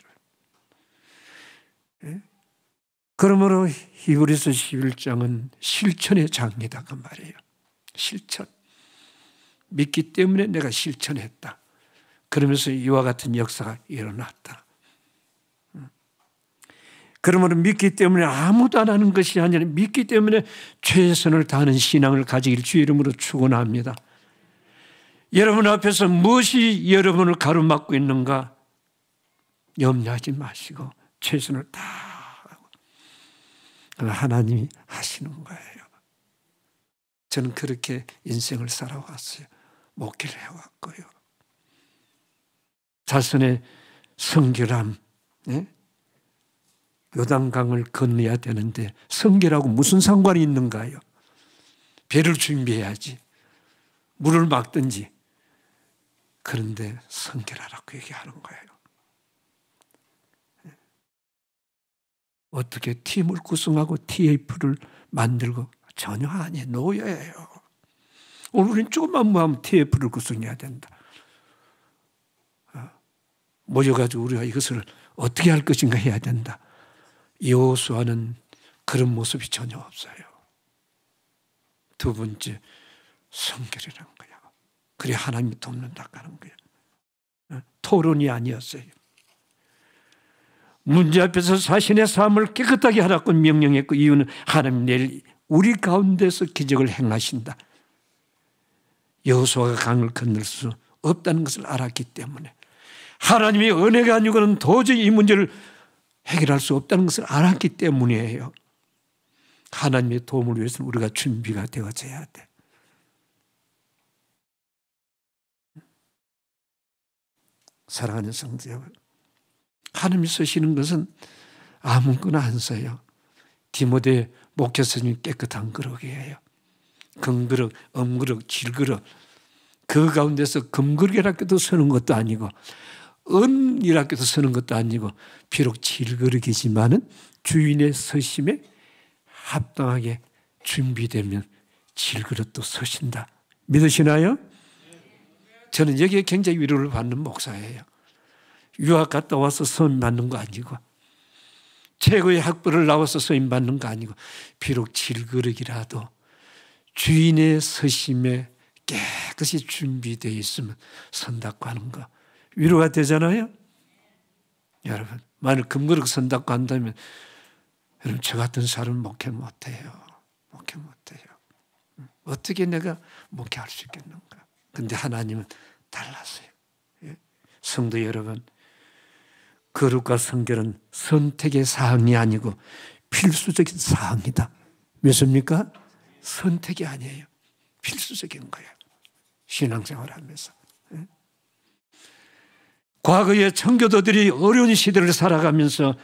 네? 그러므로 히브리서 11장은 실천의 장이다 그 말이에요. 실천. 믿기 때문에 내가 실천했다. 그러면서 이와 같은 역사가 일어났다. 그러므로 믿기 때문에 아무도 안 하는 것이 아니라 믿기 때문에 최선을 다하는 신앙을 가지길 주의 이름으로 축원합니다. 여러분 앞에서 무엇이 여러분을 가로막고 있는가 염려하지 마시고 최선을 다하고 하나님이 하시는 거예요. 저는 그렇게 인생을 살아왔어요. 목회를 해왔고요. 자신의 성결함, 요단강을 건너야 되는데 성결하고 무슨 상관이 있는가요? 배를 준비해야지. 물을 막든지. 그런데 성결하라고 얘기하는 거예요. 어떻게 팀을 구성하고 TF를 만들고 전혀 아니에요. 노예예요. 오늘은 조금만 모하면 TF를 구성해야 된다. 모여가지고 우리가 이것을 어떻게 할 것인가 해야 된다. 여호수아는 그런 모습이 전혀 없어요. 두 번째, 성결이라는 거야. 그래 하나님이 돕는다 하는 거야. 토론이 아니었어요. 문제 앞에서 자신의 삶을 깨끗하게 하라고 명령했고 이유는 하나님 내일 우리 가운데서 기적을 행하신다. 여호수아가 강을 건널 수 없다는 것을 알았기 때문에 하나님의 은혜가 아니고는 도저히 이 문제를 해결할 수 없다는 것을 알았기 때문이에요. 하나님의 도움을 위해서는 우리가 준비가 되어져야 돼. 사랑하는 성도 여러분, 하나님이 쓰시는 것은 아무거나 안 써요. 디모데 목회서는 깨끗한 그릇이에요. 금그릇, 엄그릇, 질그릇. 그 가운데서 금그릇이라고도 쓰는 것도 아니고 은이라고도 쓰는 것도 아니고 비록 질그릇이지만은 주인의 서심에 합당하게 준비되면 질그릇도 서신다. 믿으시나요? 저는 여기에 굉장히 위로를 받는 목사예요. 유학 갔다 와서 선임 받는 거 아니고 최고의 학부를 나와서 선임 받는 거 아니고 비록 질그릇이라도 주인의 서심에 깨끗이 준비되어 있으면 선다고 하는 거 위로가 되잖아요. 여러분 만일 금그릇 선다고 한다면 여러분 저 같은 사람은 목회 못해요. 목회 못해요. 어떻게 내가 목회할 수 있겠는가. 근데 하나님은 달랐어요. 성도 여러분, 거룩과 성결은 선택의 사항이 아니고 필수적인 사항이다. 믿습니까? 선택이 아니에요. 필수적인 거예요. 신앙생활하면서. 과거의 청교도들이 어려운 시대를 살아가면서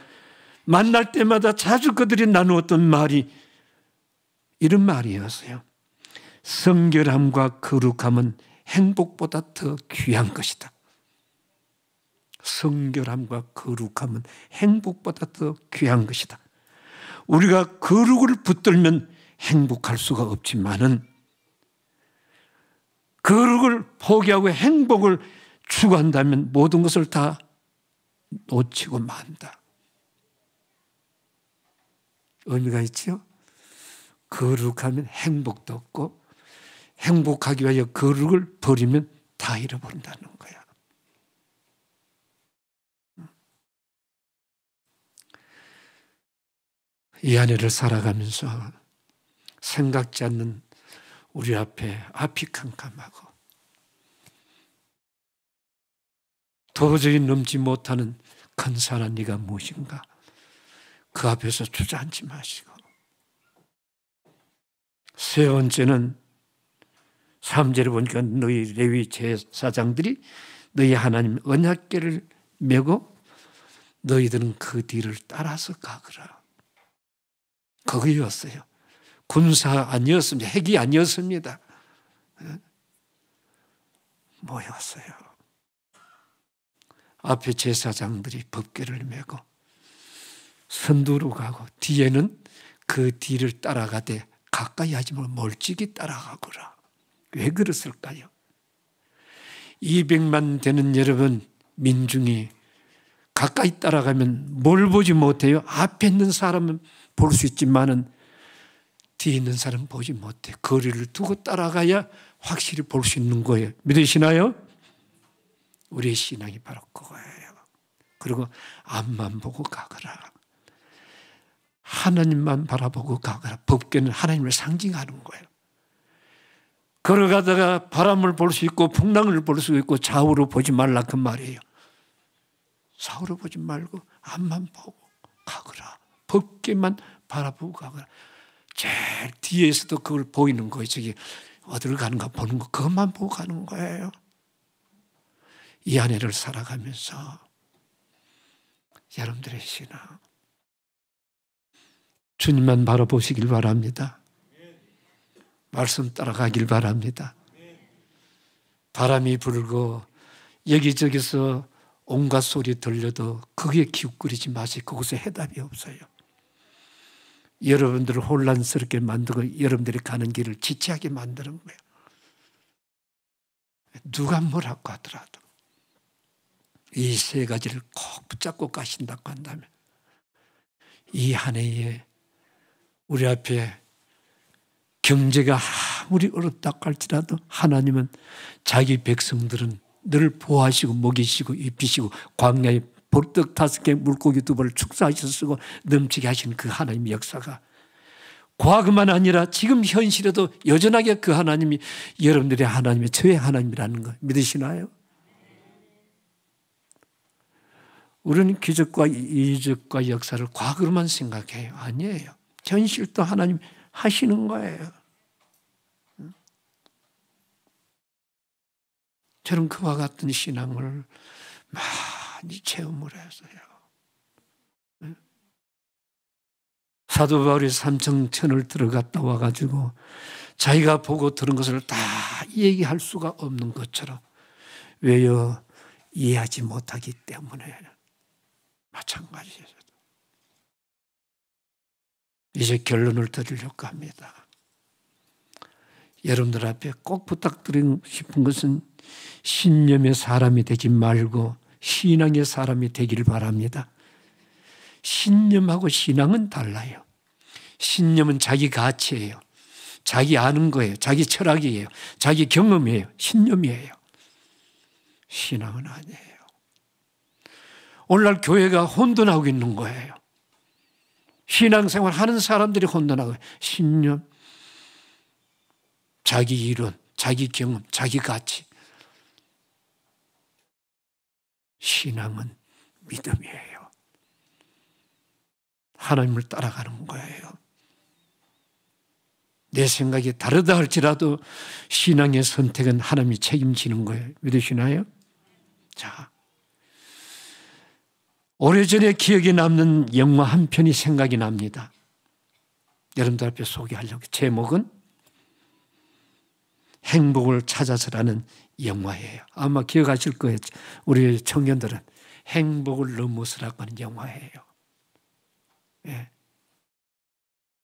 만날 때마다 자주 그들이 나누었던 말이 이런 말이었어요. 성결함과 거룩함은 행복보다 더 귀한 것이다. 성결함과 거룩함은 행복보다 더 귀한 것이다. 우리가 거룩을 붙들면 행복할 수가 없지만은 거룩을 포기하고 행복을 추구한다면 모든 것을 다 놓치고 만다. 의미가 있죠? 거룩하면 행복도 없고 행복하기 위하여 거룩을 버리면 다 잃어버린다는 거야. 이 아내를 살아가면서 생각지 않는 우리 앞에 앞이 캄캄하고 도저히 넘지 못하는 큰 산은 네가 무엇인가. 그 앞에서 주저앉지 마시고 세 번째는 3절에 보니까 너희 레위 제사장들이 너희 하나님 언약궤를 메고 너희들은 그 뒤를 따라서 가거라. 거기였어요. 군사 아니었습니다. 핵이 아니었습니다. 뭐였어요? 앞에 제사장들이 법궤를 메고 선두로 가고 뒤에는 그 뒤를 따라가되 가까이 하지 말고 멀찍이 따라가거라. 왜 그랬을까요? 200만 되는 여러분 민중이 가까이 따라가면 뭘 보지 못해요? 앞에 있는 사람은 볼 수 있지만은 뒤에 있는 사람은 보지 못해. 거리를 두고 따라가야 확실히 볼 수 있는 거예요. 믿으시나요? 우리의 신앙이 바로 그거예요. 그리고 앞만 보고 가거라. 하나님만 바라보고 가거라. 법궤는 하나님을 상징하는 거예요. 걸어가다가 바람을 볼 수 있고 풍랑을 볼 수 있고 좌우로 보지 말라 그 말이에요. 좌우로 보지 말고 앞만 보고 가거라. 법궤만 바라보고 가거라. 제일 뒤에서도 그걸 보이는 거예요. 저기 어디를 가는가 보는 거 그것만 보고 가는 거예요. 이 한 해를 살아가면서 여러분들의 신앙 주님만 바라보시길 바랍니다. 말씀 따라가길 바랍니다. 바람이 불고 여기저기서 온갖 소리 들려도 거기에 기웃거리지 마세요. 그곳에 해답이 없어요. 여러분들을 혼란스럽게 만들고 여러분들이 가는 길을 지체하게 만드는 거예요. 누가 뭐라고 하더라도 이 세 가지를 꼭 붙잡고 가신다고 한다면 이 한 해에 우리 앞에 경제가 아무리 어렵다고 할지라도 하나님은 자기 백성들은 늘 보호하시고 먹이시고 입히시고 광야에 보떡 5개 물고기 2벌을 축사하셔서 넘치게 하시는 그 하나님의 역사가 과거만 아니라 지금 현실에도 여전하게 그 하나님이 여러분들의 하나님의 저의 하나님이라는 거 믿으시나요? 우리는 기적과 이적과 역사를 과거로만 생각해요. 아니에요. 현실도 하나님 하시는 거예요. 저는 그와 같은 신앙을 많이 체험을 했어요. 사도 바울이 삼청천을 들어갔다 와가지고 자기가 보고 들은 것을 다 얘기할 수가 없는 것처럼 왜요? 이해하지 못하기 때문에 마찬가지예요. 이제 결론을 드리려고 합니다. 여러분들 앞에 꼭 부탁드리고 싶은 것은 신념의 사람이 되지 말고 신앙의 사람이 되기를 바랍니다. 신념하고 신앙은 달라요. 신념은 자기 가치예요. 자기 아는 거예요. 자기 철학이에요. 자기 경험이에요. 신념이에요. 신앙은 아니에요. 오늘날 교회가 혼돈하고 있는 거예요. 신앙생활 하는 사람들이 혼돈하고 신념, 자기 이론, 자기 경험, 자기 가치. 신앙은 믿음이에요. 하나님을 따라가는 거예요. 내 생각이 다르다 할지라도 신앙의 선택은 하나님이 책임지는 거예요. 믿으시나요? 자, 오래전에 기억에 남는 영화 한 편이 생각이 납니다. 여러분들 앞에 소개하려고. 제목은 행복을 찾아서라는 영화예요. 아마 기억하실 거예요. 우리 청년들은 행복을 넘어서라고 하는 영화예요. 예.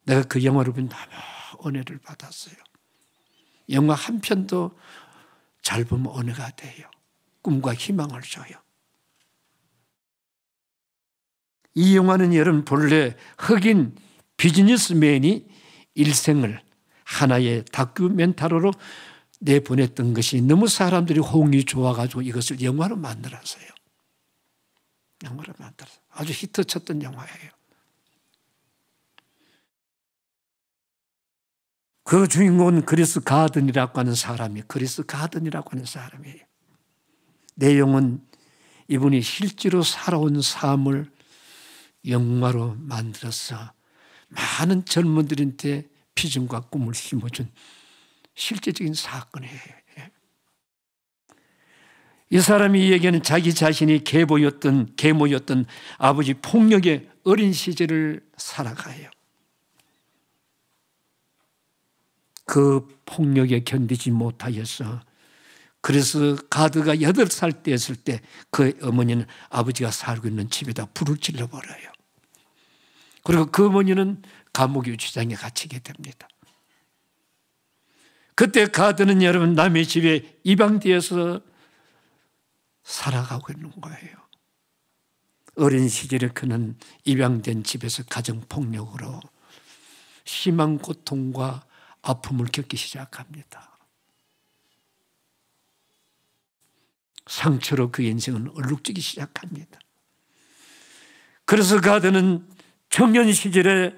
내가 그 영화를 보면 너무 은혜를 받았어요. 영화 한 편도 잘 보면 은혜가 돼요. 꿈과 희망을 줘요. 이 영화는 여러분 본래 흑인 비즈니스맨이 일생을 하나의 다큐멘터리로 내보냈던 것이 너무 사람들이 호응이 좋아가지고 이것을 영화로 만들었어요. 영화로 만들었어요. 아주 히트쳤던 영화예요. 그 주인공은 그리스 가든이라고 하는 사람이에요. 내용은 이분이 실제로 살아온 삶을 영화로 만들어서 많은 젊은들한테 비전과 꿈을 심어준 실제적인 사건이에요. 이 사람이 얘기하는 자기 자신이 계모였던 아버지 폭력의 어린 시절을 살아가요. 그 폭력에 견디지 못하여서 그래서 가드가 8살 때였을 때 그 어머니는 아버지가 살고 있는 집에다 불을 질러버려요. 그리고 그 어머니는 감옥 유치장에 갇히게 됩니다. 그때 가드는 여러분 남의 집에 입양되어서 살아가고 있는 거예요. 어린 시절에 그는 입양된 집에서 가정폭력으로 심한 고통과 아픔을 겪기 시작합니다. 상처로 그 인생은 얼룩지기 시작합니다. 그래서 가드는 청년 시절에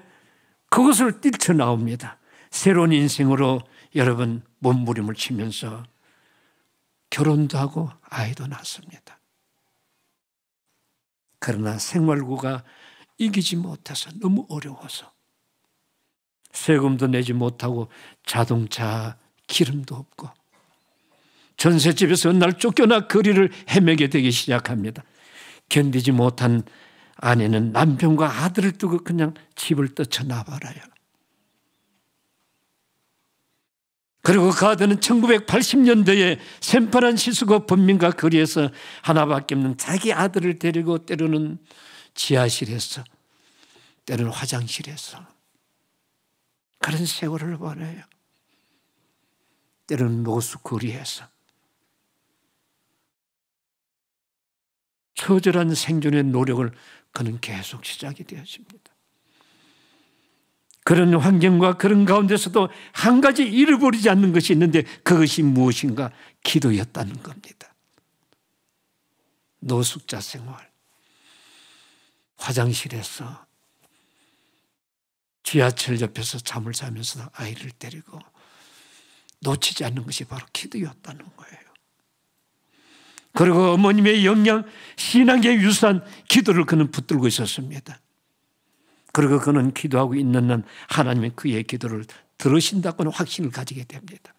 그것을 뛰쳐나옵니다. 새로운 인생으로 여러분 몸부림을 치면서 결혼도 하고 아이도 낳습니다. 그러나 생활고가 이기지 못해서 너무 어려워서 세금도 내지 못하고 자동차 기름도 없고 전셋집에서 어느 날 쫓겨나 거리를 헤매게 되기 시작합니다. 견디지 못한 아내는 남편과 아들을 두고 그냥 집을 떠쳐나버려요. 그리고 가드는 1980년대에 샌프란시스코 범민가 거리에서 하나밖에 없는 자기 아들을 데리고 때로는 지하실에서 때로는 화장실에서 그런 세월을 보내요. 때로는 노수 거리에서 처절한 생존의 노력을 그는 계속 시작이 되어집니다. 그런 환경과 그런 가운데서도 한 가지 잃어버리지 않는 것이 있는데 그것이 무엇인가? 기도였다는 겁니다. 노숙자 생활, 화장실에서 지하철 옆에서 잠을 자면서 아이를 데리고 놓치지 않는 것이 바로 기도였다는 거예요. 그리고 어머님의 영양, 신앙의 유산, 기도를 그는 붙들고 있었습니다. 그리고 그는 기도하고 있는 한 하나님은 그의 기도를 들으신다고는 확신을 가지게 됩니다.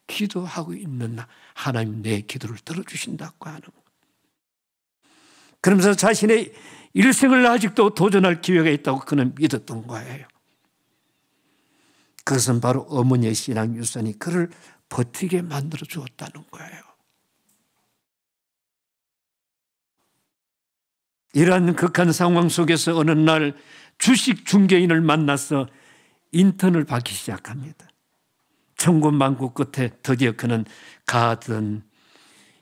기도하고 있는 한 하나님 내 기도를 들어주신다고 하는 것. 그러면서 자신의 일생을 아직도 도전할 기회가 있다고 그는 믿었던 거예요. 그것은 바로 어머니의 신앙 유산이 그를 버티게 만들어 주었다는 거예요. 이러한 극한 상황 속에서 어느 날 주식 중개인을 만나서 인턴을 받기 시작합니다. 천군만고 끝에 드디어 그는 가든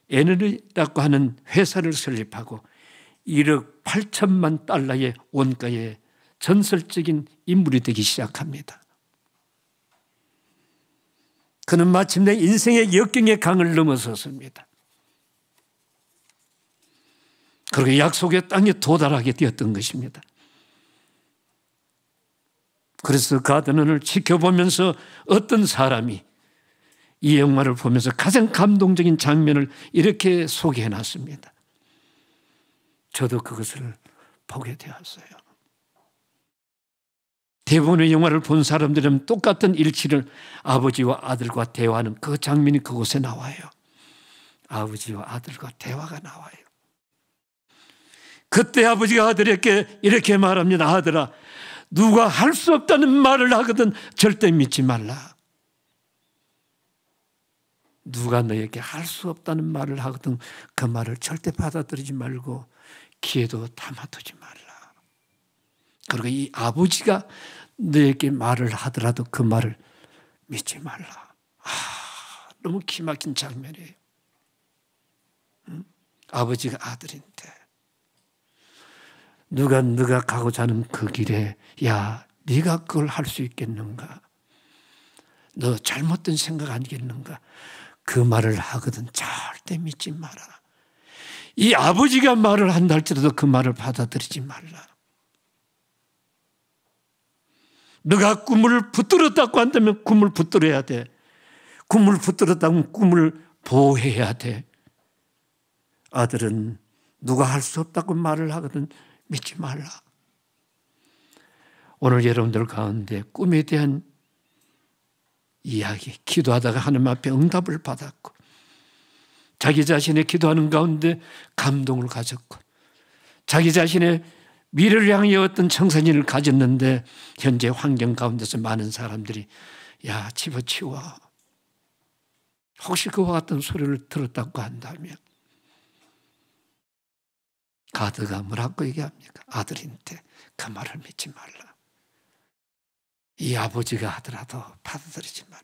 에너리라고 하는 회사를 설립하고 1억 8천만 달러의 원가의 전설적인 인물이 되기 시작합니다. 그는 마침내 인생의 역경의 강을 넘어섰습니다. 그리고 약속의 땅에 도달하게 되었던 것입니다. 그래서 가드넌을 지켜보면서 어떤 사람이 이 영화를 보면서 가장 감동적인 장면을 이렇게 소개해놨습니다. 저도 그것을 보게 되었어요. 대부분의 영화를 본 사람들은 똑같은 일치를 아버지와 아들과 대화하는 그 장면이 그곳에 나와요. 아버지와 아들과 대화가 나와요. 그때 아버지가 아들에게 이렇게 말합니다. 아들아, 누가 할 수 없다는 말을 하거든 절대 믿지 말라. 누가 너에게 할 수 없다는 말을 하거든 그 말을 절대 받아들이지 말고 귀에도 담아두지 말라. 그리고 이 아버지가 너에게 말을 하더라도 그 말을 믿지 말라. 너무 기막힌 장면이에요. 아버지가 아들인데 누가 네가 가고자 하는 그 길에 야 네가 그걸 할 수 있겠는가? 너 잘못된 생각 아니겠는가? 그 말을 하거든 절대 믿지 마라. 이 아버지가 말을 한다 할지라도 그 말을 받아들이지 말라. 너가 꿈을 붙들었다고 한다면 꿈을 붙들어야 돼. 꿈을 붙들었다면 꿈을 보호해야 돼. 아들은 누가 할 수 없다고 말을 하거든 믿지 말라. 오늘 여러분들 가운데 꿈에 대한 이야기, 기도하다가 하나님 앞에 응답을 받았고 자기 자신의 기도하는 가운데 감동을 가졌고 자기 자신의 미래를 향해 어떤 청사진을 가졌는데 현재 환경 가운데서 많은 사람들이 야 집어치워. 혹시 그와 같은 소리를 들었다고 한다면 가드가 뭐라고 얘기합니까? 아들인데 그 말을 믿지 말라. 이 아버지가 하더라도 받아들이지 말라.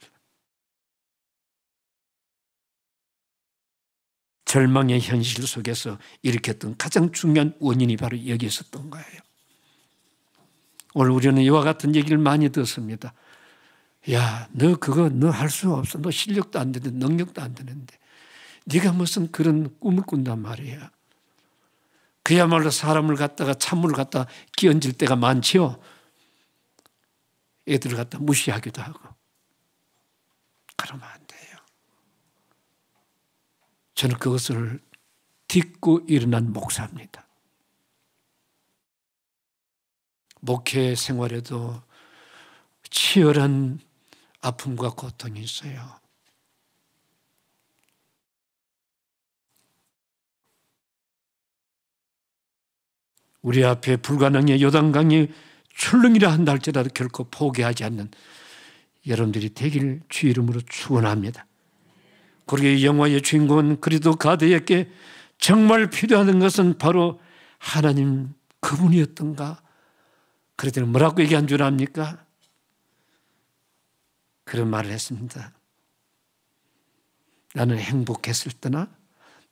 절망의 현실 속에서 일으켰던 가장 중요한 원인이 바로 여기 있었던 거예요. 오늘 우리는 이와 같은 얘기를 많이 듣습니다. 야, 너 그거 너 할 수 없어. 너 실력도 안 되는데 능력도 안 되는데 네가 무슨 그런 꿈을 꾼단 말이야. 그야말로 사람을 갖다가 찬물을 갖다가 끼얹을 때가 많지요. 애들을 갖다 무시하기도 하고. 그러면 안 돼요. 저는 그것을 딛고 일어난 목사입니다. 목회 생활에도 치열한 아픔과 고통이 있어요. 우리 앞에 불가능의 요단강이 출렁이라 한다 할지라도 결코 포기하지 않는 여러분들이 되길 주 이름으로 축원합니다. 그러기에 영화의 주인공은 그리도 가드에게 정말 필요한 것은 바로 하나님 그분이었던가? 그랬더니 뭐라고 얘기한 줄 압니까? 그런 말을 했습니다. 나는 행복했을 때나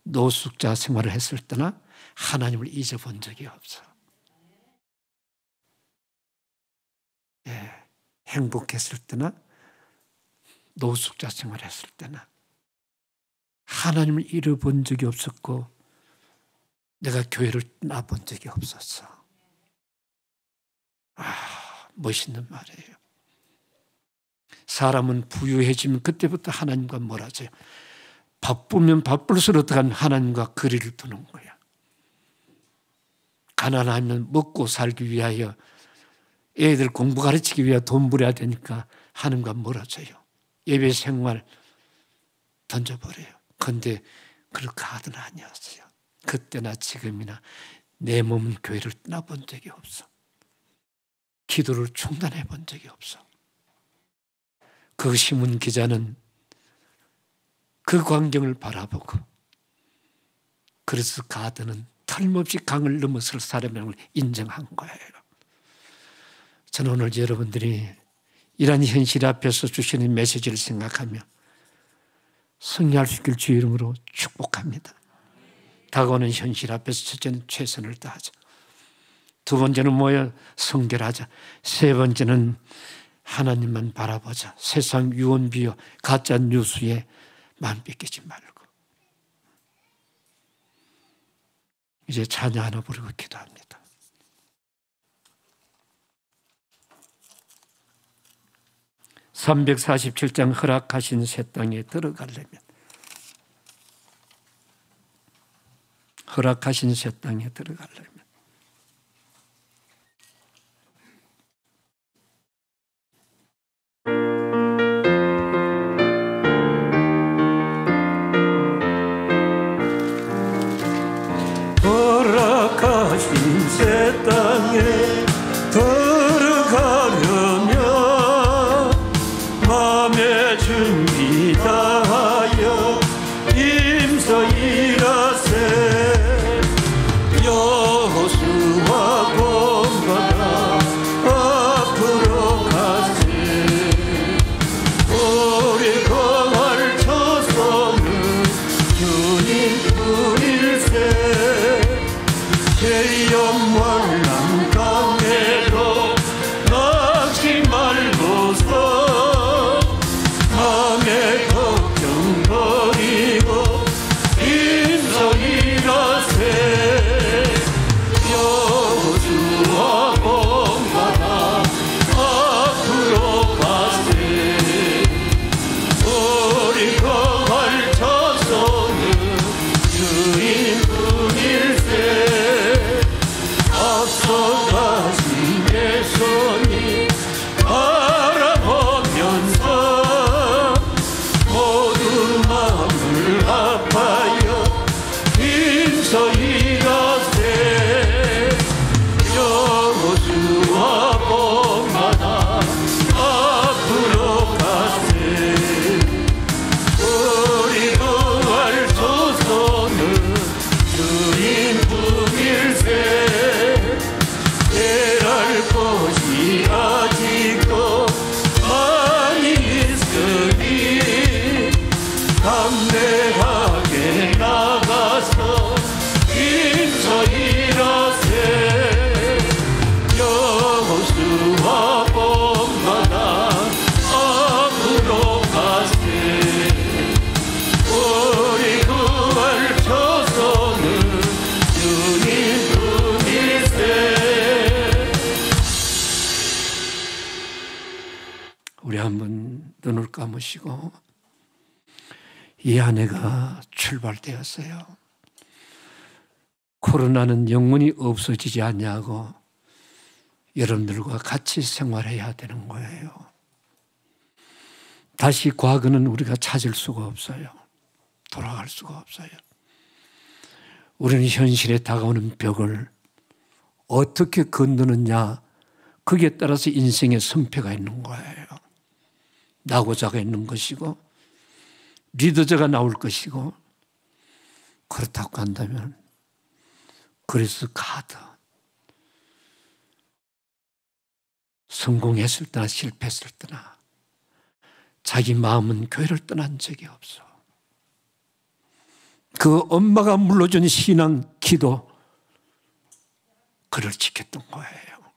노숙자 생활을 했을 때나 하나님을 잊어본 적이 없어. 예, 행복했을 때나 노숙자 생활을 했을 때나 하나님을 잃어본 적이 없었고 내가 교회를 떠나본 적이 없었어. 멋있는 말이에요. 사람은 부유해지면 그때부터 하나님과 멀어져요. 바쁘면 바쁠수록 어떡하면 하나님과 거리를 두는 거야. 가난하면 먹고 살기 위하여 애들 공부 가르치기 위해 돈 벌여야 되니까 하나님과 멀어져요. 예배 생활 던져버려요. 그런데 그럴 카드는 아니었어요. 그때나 지금이나 내 몸은 교회를 떠나본 적이 없어. 기도를 중단해 본 적이 없어. 그 신문 기자는 그 광경을 바라보고 그래서 가드는 틀림없이 강을 넘어설 사람을 인정한 거예요. 저는 오늘 여러분들이 이런 현실 앞에서 주시는 메시지를 생각하며 승리할 수 있길 주의 이름으로 축복합니다. 다가오는 현실 앞에서 첫째는 최선을 다하자. 두 번째는 뭐예요? 성결하자. 세 번째는 하나님만 바라보자. 세상 유언비어 가짜 뉴스에 마음 뺏기지 말고. 이제 찬양 하나 부르고 기도합니다. (347장) 허락하신 새 땅에 들어가려면 허락하신 새 땅에 들어가려면 허락하신 새 땅에 들어가려면 마음의 준비 다하여 임서 일하세. 여호와 우리 한번 눈을 감으시고, 이 한 해가 출발되었어요. 코로나는 영원히 없어지지 않냐고 여러분들과 같이 생활해야 되는 거예요. 다시 과거는 우리가 찾을 수가 없어요. 돌아갈 수가 없어요. 우리는 현실에 다가오는 벽을 어떻게 건너느냐, 거기에 따라서 인생의 성패가 있는 거예요. 낙오자가 있는 것이고 리더자가 나올 것이고, 그렇다고 한다면 그리스 카드, 성공했을 때나 실패했을 때나 자기 마음은 교회를 떠난 적이 없어. 그 엄마가 물러준 신앙, 기도, 그를 지켰던 거예요.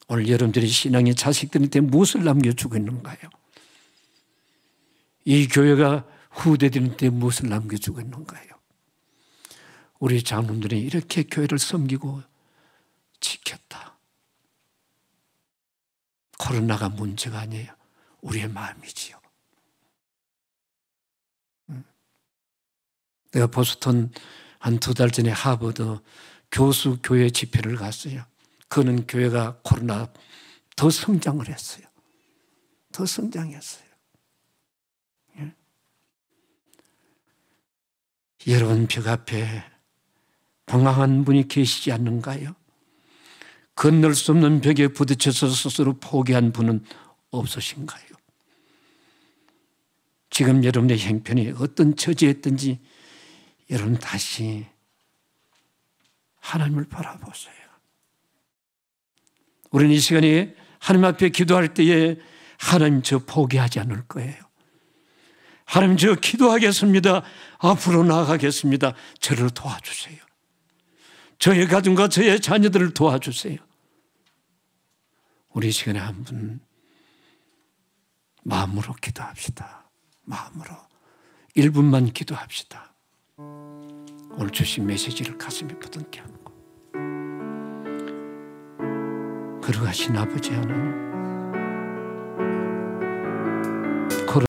오늘 여러분들이 신앙의 자식들한테 무엇을 남겨주고 있는가요? 이 교회가 후대들한테 무엇을 남겨주고 있는가요? 우리 장로들이 이렇게 교회를 섬기고 지켰다. 코로나가 문제가 아니에요. 우리의 마음이지요. 내가 보스턴 한 2달 전에 하버드 교수 교회 집회를 갔어요. 그는 교회가 코로나 더 성장을 했어요. 더 성장했어요. 예? 여러분 벽 앞에 방황한 분이 계시지 않는가요? 건널 수 없는 벽에 부딪혀서 스스로 포기한 분은 없으신가요? 지금 여러분의 형편이 어떤 처지에 있든지 여러분 다시 하나님을 바라보세요. 우리는 이 시간에 하나님 앞에 기도할 때에 하나님 저 포기하지 않을 거예요. 하나님 저 기도하겠습니다. 앞으로 나아가겠습니다. 저를 도와주세요. 저의 가정과 저의 자녀들을 도와주세요. 우리 이 시간에 한 분 마음으로 기도합시다. 마음으로 1분만 기도합시다. 오늘 주신 메시지를 가슴에 부둥켜 안고, 걸어가신 아버지 하나님,